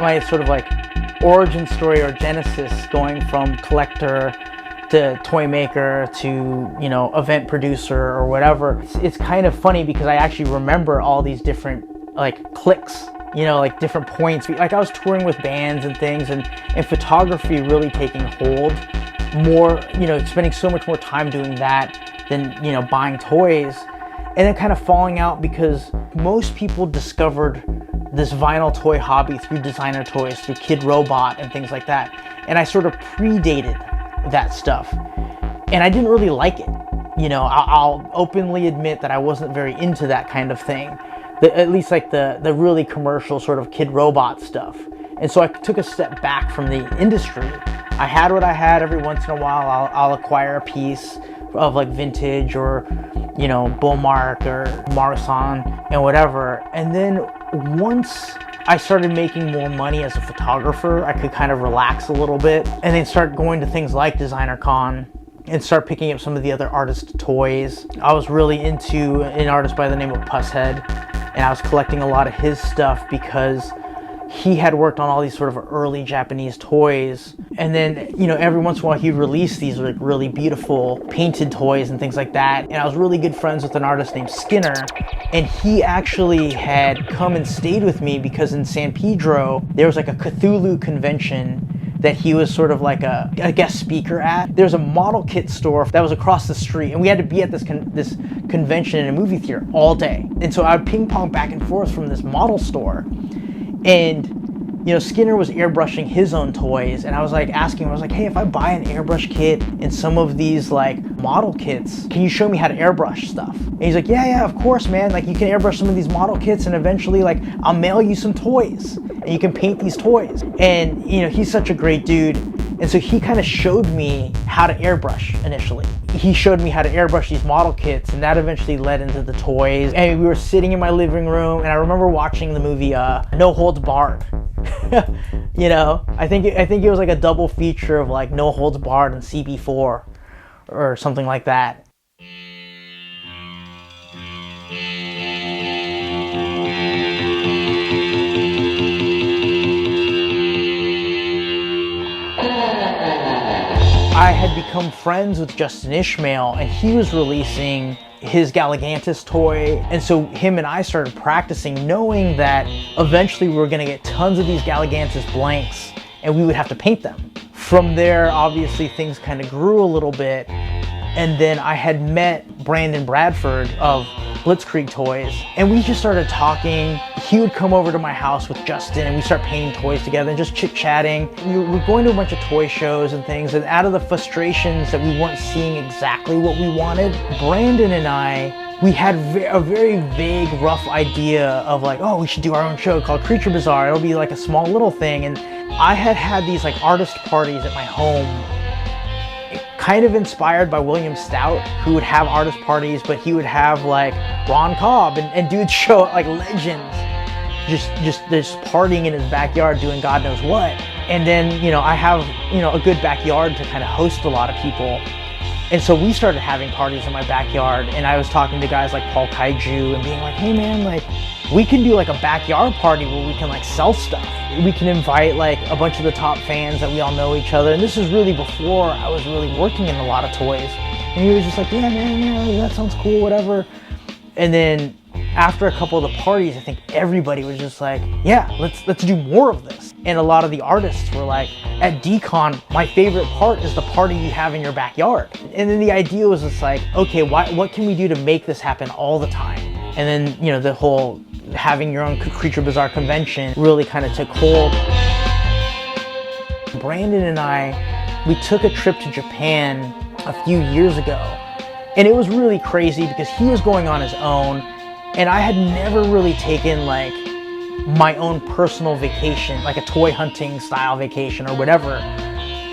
My sort of like origin story or genesis going from collector to toy maker to, you know, event producer or whatever. It's kind of funny because I actually remember all these different like clicks, you know, like different points. Like I was touring with bands and things, and photography really taking hold more, you know, spending so much more time doing that than, you know, buying toys. And then kind of falling out because most people discovered this vinyl toy hobby through designer toys, through Kid Robot and things like that. And I sort of predated that stuff. And I didn't really like it. You know, I'll openly admit that I wasn't very into that kind of thing. At least like the really commercial sort of Kid Robot stuff. And so I took a step back from the industry. I had what I had. Every once in a while I'll acquire a piece of like vintage or, you know, Bullmark or Marsan and whatever. And then once I started making more money as a photographer, I could kind of relax a little bit and then start going to things like Designer Con and start picking up some of the other artist toys. I was really into an artist by the name of Pusshead, and I was collecting a lot of his stuff because he had worked on all these sort of early Japanese toys. And then, you know, every once in a while he'd release these like really beautiful painted toys and things like that. And I was really good friends with an artist named Skinner. And he actually had come and stayed with me because in San Pedro, there was like a Cthulhu convention that he was sort of like a guest speaker at. There's a model kit store that was across the street, and we had to be at this convention in a movie theater all day. And so I would ping pong back and forth from this model store. And, you know, Skinner was airbrushing his own toys, and I was like asking him, I was like, hey, if I buy an airbrush kit and some of these like model kits, can you show me how to airbrush stuff? And he's like, yeah, of course, man. Like you can airbrush some of these model kits and eventually like I'll mail you some toys and you can paint these toys. And, you know, he's such a great dude. And so he kind of showed me how to airbrush initially. He showed me how to airbrush these model kits, and that eventually led into the toys. And we were sitting in my living room, and I remember watching the movie No Holds Barred. You know, I think it was like a double feature of like No Holds Barred and CB4 or something like that. I had become friends with Justin Ishmael, and he was releasing his Galagantis toy, and so him and I started practicing, knowing that eventually we were going to get tons of these Galagantis blanks and we would have to paint them. From there, obviously things kind of grew a little bit, and then I had met Brandon Bradford of Blitzkrieg Toys, and we just started talking. He would come over to my house with Justin, and we start painting toys together and just chit-chatting. We were going to a bunch of toy shows and things, and out of the frustrations that we weren't seeing exactly what we wanted, Brandon and I, we had a very vague, rough idea of like, oh, we should do our own show called Creature Bazaar. It'll be like a small little thing. And I had these like artist parties at my home, kind of inspired by William Stout, who would have artist parties, but he would have like Ron Cobb and dudes show up like legends, just partying in his backyard doing God knows what. And then, you know, I have, you know, a good backyard to kind of host a lot of people. And so we started having parties in my backyard, and I was talking to guys like Paul Kaiju and being like, hey man, like we can do like a backyard party where we can like sell stuff. We can invite like a bunch of the top fans that we all know each other. And this is really before I was really working in a lot of toys. And he was just like, yeah man, yeah, that sounds cool, whatever. And then after a couple of the parties, I think everybody was just like, yeah, let's do more of this. And a lot of the artists were like, at D-Con, my favorite part is the party you have in your backyard. And then the idea was just like, okay, what can we do to make this happen all the time? And then, you know, the whole having your own Creature Bazaar convention really kind of took hold. Brandon and I, we took a trip to Japan a few years ago, and it was really crazy because he was going on his own, and I had never really taken like my own personal vacation, like a toy hunting style vacation or whatever,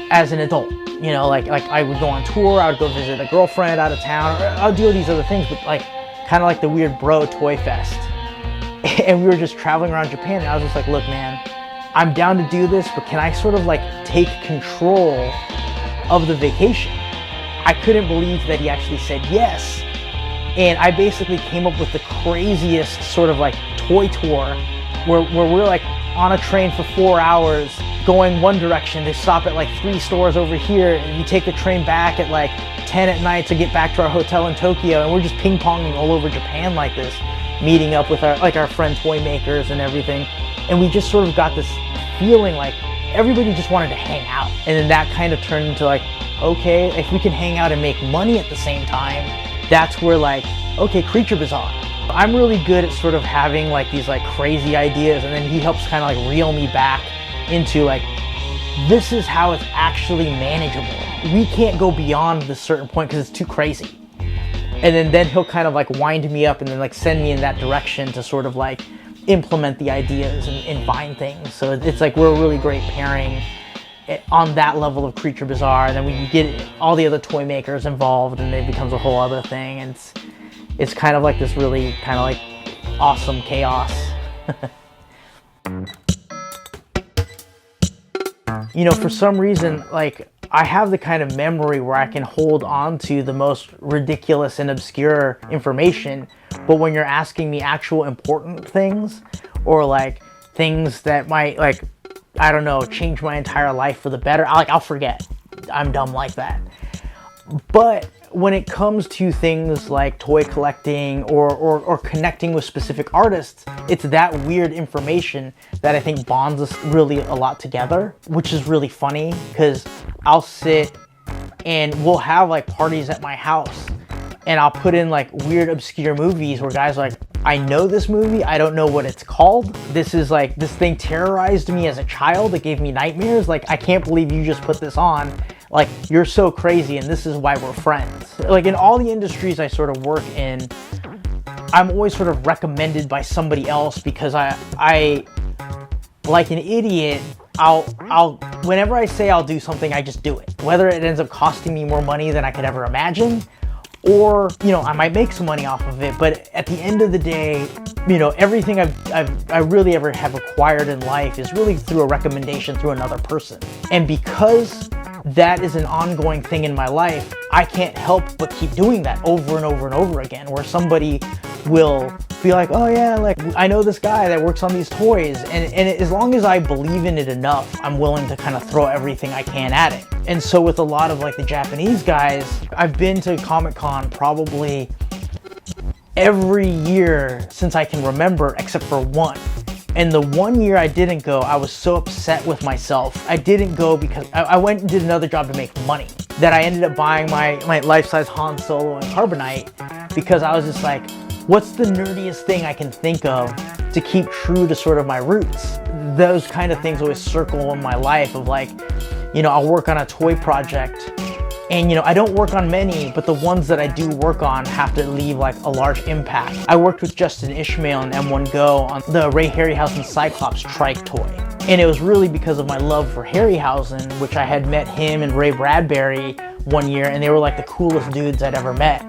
as an adult. You know, like I would go on tour, I would go visit a girlfriend out of town, or I'll do all these other things, but like kind of like the weird bro toy fest. And we were just traveling around Japan, and I was just like, look man, I'm down to do this, but can I sort of like take control of the vacation? I couldn't believe that he actually said yes. And I basically came up with the craziest sort of like toy tour where we're like on a train for 4 hours going one direction. They stop at like 3 stores over here, and you take the train back at like 10 at night to get back to our hotel in Tokyo, and we're just ping-ponging all over Japan like this, meeting up with our friend toy makers and everything. And we just sort of got this feeling like everybody just wanted to hang out. And then that kind of turned into like, okay, if we can hang out and make money at the same time, that's where like, okay, Creature Bazaar. I'm really good at sort of having like these like crazy ideas, and then he helps kind of like reel me back into like, this is how it's actually manageable. We can't go beyond this certain point because it's too crazy. And then he'll kind of like wind me up and then like send me in that direction to sort of like implement the ideas and find things. So it's like we're a really great pairing on that level of Creature Bazaar. And then we get all the other toy makers involved, and it becomes a whole other thing. And it's kind of like this really kind of like awesome chaos. You know, for some reason, like, I have the kind of memory where I can hold on to the most ridiculous and obscure information, but when you're asking me actual important things, or like things that might, like, I don't know, change my entire life for the better, I'll forget. I'm dumb like that. But when it comes to things like toy collecting or connecting with specific artists, it's that weird information that I think bonds us really a lot together, which is really funny because I'll sit and we'll have like parties at my house, and I'll put in like weird obscure movies where guys are like, I know this movie, I don't know what it's called. This is like, this thing terrorized me as a child, it gave me nightmares. Like, I can't believe you just put this on. Like, you're so crazy, and this is why we're friends. Like, in all the industries I sort of work in, I'm always sort of recommended by somebody else because I like an idiot, whenever I say I'll do something, I just do it. Whether it ends up costing me more money than I could ever imagine, or, you know, I might make some money off of it, but at the end of the day, you know, everything I really ever have acquired in life is really through a recommendation through another person. And because that is an ongoing thing in my life, I can't help but keep doing that over and over and over again, where somebody will be like, oh yeah, like, I know this guy that works on these toys, and as long as I believe in it enough, I'm willing to kind of throw everything I can at it. And so with a lot of like the Japanese guys, I've been to Comic-Con probably every year since I can remember, except for one. And the one year I didn't go, I was so upset with myself. I didn't go because I went and did another job to make money, that I ended up buying my life-size Han Solo and Carbonite, because I was just like, what's the nerdiest thing I can think of to keep true to sort of my roots? Those kind of things always circle in my life of like, you know, I'll work on a toy project, and, you know, I don't work on many, but the ones that I do work on have to leave like a large impact. I worked with Justin Ishmael and M1 Go on the Ray Harryhausen Cyclops trike toy. And it was really because of my love for Harryhausen, which I had met him and Ray Bradbury one year, and they were like the coolest dudes I'd ever met.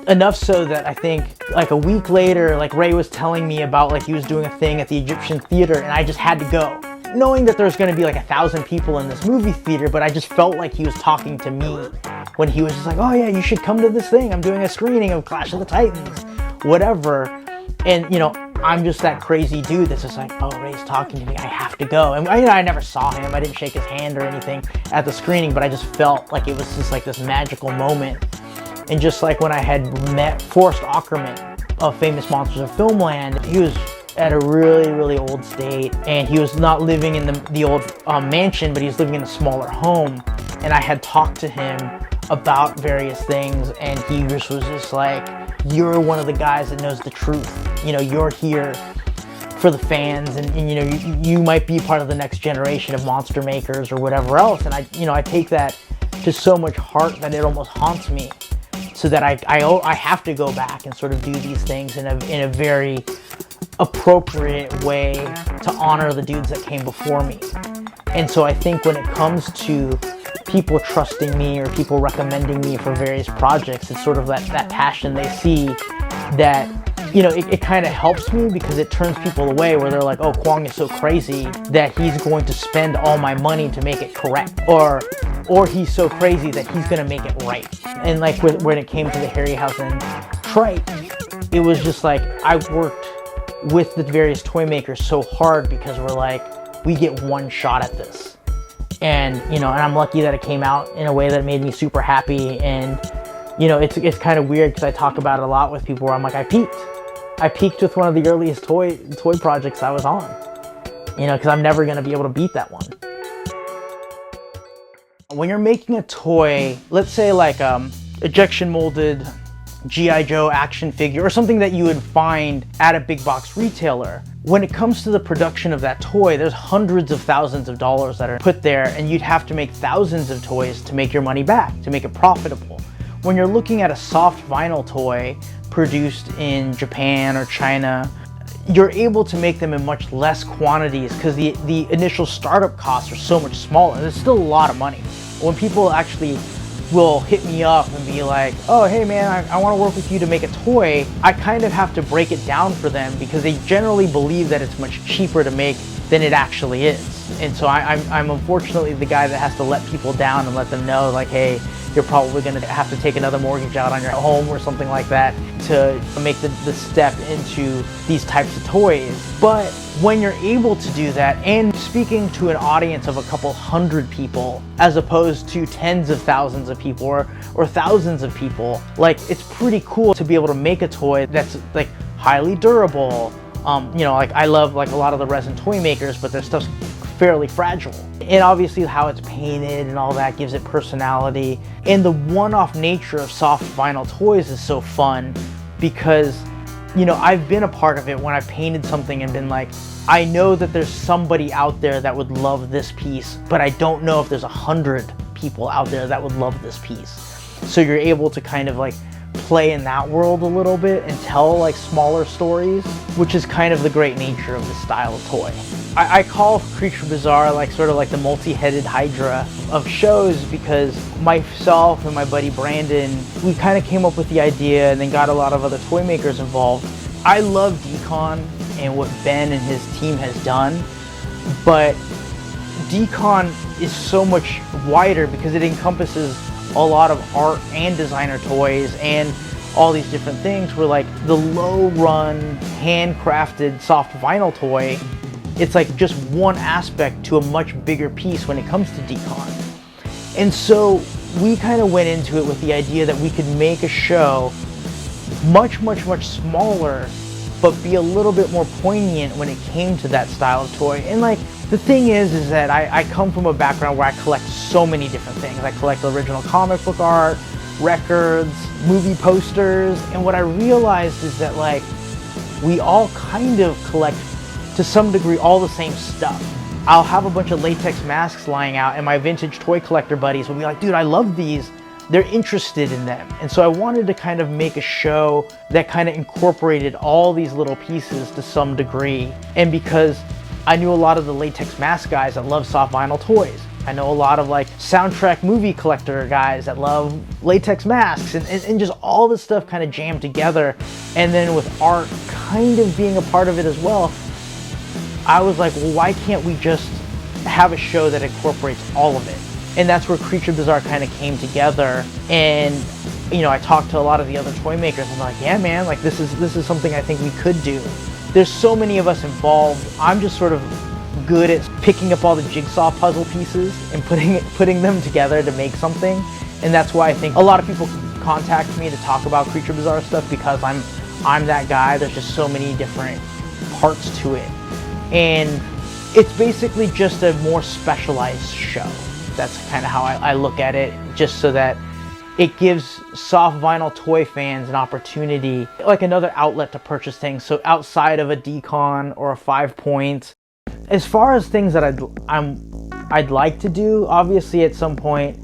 Enough so that I think like a week later, like Ray was telling me about like he was doing a thing at the Egyptian Theater, and I just had to go. Knowing that there's gonna be like 1,000 people in this movie theater, but I just felt like he was talking to me when he was just like, oh yeah, you should come to this thing. I'm doing a screening of Clash of the Titans, whatever. And, you know, I'm just that crazy dude that's just like, oh, Ray's talking to me, I have to go. And I never saw him, I didn't shake his hand or anything at the screening, but I just felt like it was just like this magical moment. And just like when I had met Forrest Ackerman of Famous Monsters of Filmland, he was at a really, really old state, and he was not living in the old mansion, but he was living in a smaller home. And I had talked to him about various things, and he just was just like, you're one of the guys that knows the truth. You know, you're here for the fans, and you know, you might be part of the next generation of monster makers or whatever else. And I take that to so much heart that it almost haunts me, so that I have to go back and sort of do these things in a very appropriate way to honor the dudes that came before me. And so I think when it comes to people trusting me or people recommending me for various projects, it's sort of that passion they see that, you know, it kind of helps me, because it turns people away where they're like, oh, Quang is so crazy that he's going to spend all my money to make it correct, or he's so crazy that he's going to make it right. And like when it came to the Harryhausen trike, it was just like, I worked with the various toy makers so hard because we're like, we get one shot at this. And, you know, and I'm lucky that it came out in a way that made me super happy. And, you know, it's kind of weird because I talk about it a lot with people where I'm like, I peaked with one of the earliest toy projects I was on, you know, because I'm never going to be able to beat that one. When you're making a toy, let's say like ejection molded G.I. Joe action figure or something that you would find at a big box retailer, when it comes to the production of that toy, there's hundreds of thousands of dollars that are put there, and you'd have to make thousands of toys to make your money back, to make it profitable. When you're looking at a soft vinyl toy produced in Japan or China, you're able to make them in much less quantities because the initial startup costs are so much smaller. There's still a lot of money. When people actually will hit me up and be like, oh, hey man, I want to work with you to make a toy, I kind of have to break it down for them because they generally believe that it's much cheaper to make than it actually is. And so I'm unfortunately the guy that has to let people down and let them know, like, hey, you're probably going to have to take another mortgage out on your home or something like that to make the step into these types of toys. But when you're able to do that and speaking to an audience of a couple hundred people as opposed to tens of thousands of people or thousands of people, like, it's pretty cool to be able to make a toy that's like highly durable. You know, like I love like a lot of the resin toy makers, but their stuff's fairly fragile. And obviously how it's painted and all that gives it personality. And the one-off nature of soft vinyl toys is so fun because, you know, I've been a part of it when I've painted something and been like, I know that there's somebody out there that would love this piece, but I don't know if there's 100 people out there that would love this piece. So you're able to kind of like play in that world a little bit and tell like smaller stories, which is kind of the great nature of this style of toy. I call Creature Bazaar like sort of like the multi-headed hydra of shows because myself and my buddy Brandon, we kind of came up with the idea and then got a lot of other toy makers involved. I love Decon and what Ben and his team has done, but Decon is so much wider because it encompasses a lot of art and designer toys and all these different things where like the low run handcrafted soft vinyl toy, it's like just one aspect to a much bigger piece when it comes to Decon. And so we kind of went into it with the idea that we could make a show much smaller but be a little bit more poignant when it came to that style of toy. And like the thing is that I come from a background where I collect so many different things. I collect original comic book art, records, movie posters, and what I realized is that like we all kind of collect to some degree all the same stuff. I'll have a bunch of latex masks lying out and my vintage toy collector buddies will be like, dude, I love these. They're interested in them. And so I wanted to kind of make a show that kind of incorporated all these little pieces to some degree. And because I knew a lot of the latex mask guys that love soft vinyl toys. I know a lot of like soundtrack movie collector guys that love latex masks and just all this stuff kind of jammed together. And then with art kind of being a part of it as well, I was like, well, why can't we just have a show that incorporates all of it? And that's where Creature Bazaar kind of came together. And, you know, I talked to a lot of the other toy makers and I'm like, yeah, man, like this is something I think we could do. There's so many of us involved. I'm just sort of good at picking up all the jigsaw puzzle pieces and putting them together to make something. And that's why I think a lot of people contact me to talk about Creature Bazaar stuff because I'm that guy. There's just so many different parts to it. And it's basically just a more specialized show. That's kind of how I look at it, just so that it gives soft vinyl toy fans an opportunity, like another outlet to purchase things. So outside of a Decon or a 5 Point, as far as things that I'd like to do, obviously at some point,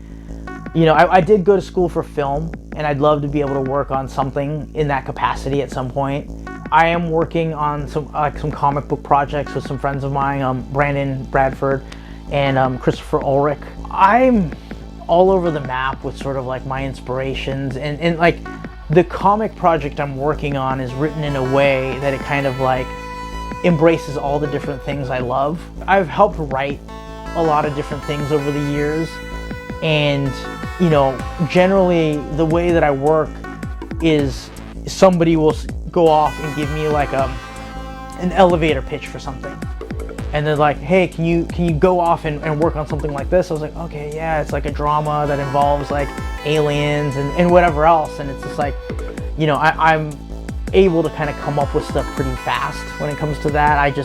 you know, I did go to school for film, and I'd love to be able to work on something in that capacity at some point. I am working on some comic book projects with some friends of mine, Brandon Bradford and Christopher Ulrich. I'm all over the map with sort of like my inspirations, and like the comic project I'm working on is written in a way that it kind of like embraces all the different things I love. I've helped write a lot of different things over the years, and you know, generally the way that I work is somebody will go off and give me like an elevator pitch for something, And they're like, hey, can you go off and work on something like this? I was like, okay, yeah, it's like a drama that involves like aliens and whatever else. And it's just like, you know, I'm able to kind of come up with stuff pretty fast when it comes to that.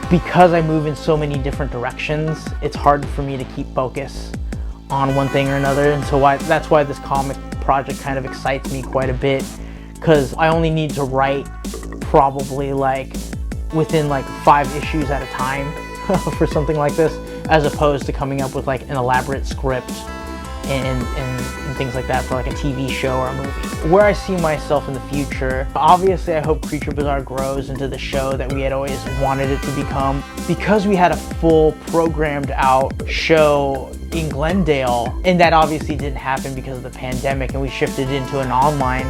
Because I move in so many different directions, it's hard for me to keep focus on one thing or another. And so that's why this comic project kind of excites me quite a bit, because I only need to write probably like within like 5 issues at a time for something like this, as opposed to coming up with like an elaborate script and things like that for like a TV show or a movie. Where I see myself in the future, obviously I hope Creature Bazaar grows into the show that we had always wanted it to become. Because we had a full programmed out show in Glendale, and that obviously didn't happen because of the pandemic, and we shifted into an online,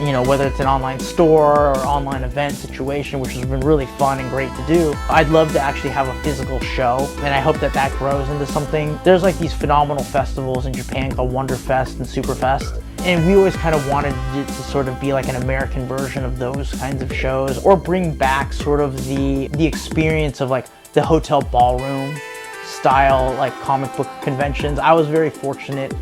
you know, whether it's an online store or online event situation, which has been really fun and great to do. I'd love to actually have a physical show, and I hope that that grows into something. There's like these phenomenal festivals in Japan called Wonderfest and Superfest, and we always kind of wanted it to sort of be like an American version of those kinds of shows, or bring back sort of the experience of like the hotel ballroom style like comic book conventions. I was very fortunate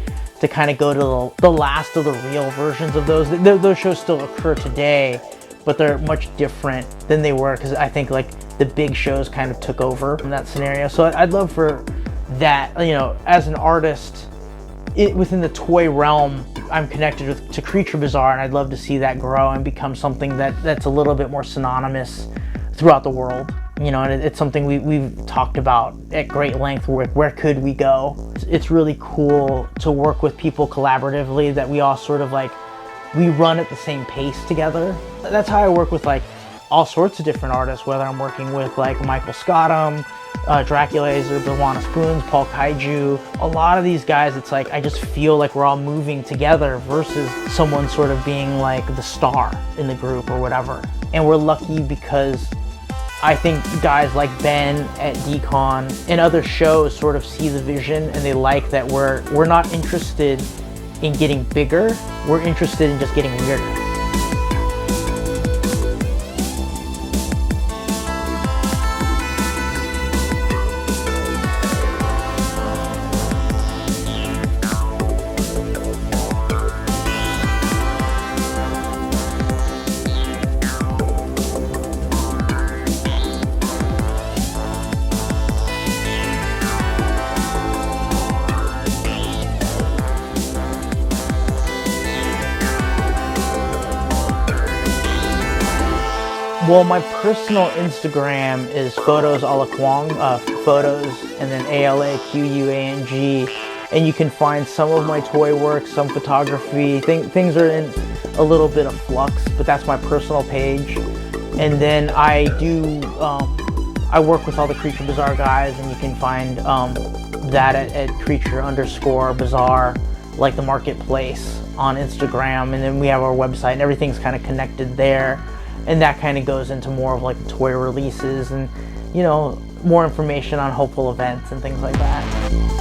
to kind of go to the last of the real versions of those. Those shows still occur today, but they're much different than they were, because I think like the big shows kind of took over in that scenario. So I'd love for that, you know, as an artist within the toy realm, I'm connected to Creature Bazaar, and I'd love to see that grow and become something that's a little bit more synonymous throughout the world. You know, and it's something we've talked about at great length. Where could we go? It's really cool to work with people collaboratively, that we all sort of like, we run at the same pace together. That's how I work with like all sorts of different artists, whether I'm working with like Michael Scottum, Draculaser, Bilwana Spoons, Paul Kaiju. A lot of these guys, it's like I just feel like we're all moving together versus someone sort of being like the star in the group or whatever. And we're lucky because I think guys like Ben at Decon and other shows sort of see the vision, and they like that we're not interested in getting bigger, we're interested in just getting weirder. Well, my personal Instagram is photos a la Quang, photos and then ALAQUANG, and you can find some of my toy work, some photography. Things are in a little bit of flux, but that's my personal page. And then I work with all the Creature Bazaar guys, and you can find that at Creature_Bazaar, like the marketplace on Instagram, and then we have our website, and everything's kind of connected there. And that kind of goes into more of like the toy releases and, you know, more information on hopeful events and things like that.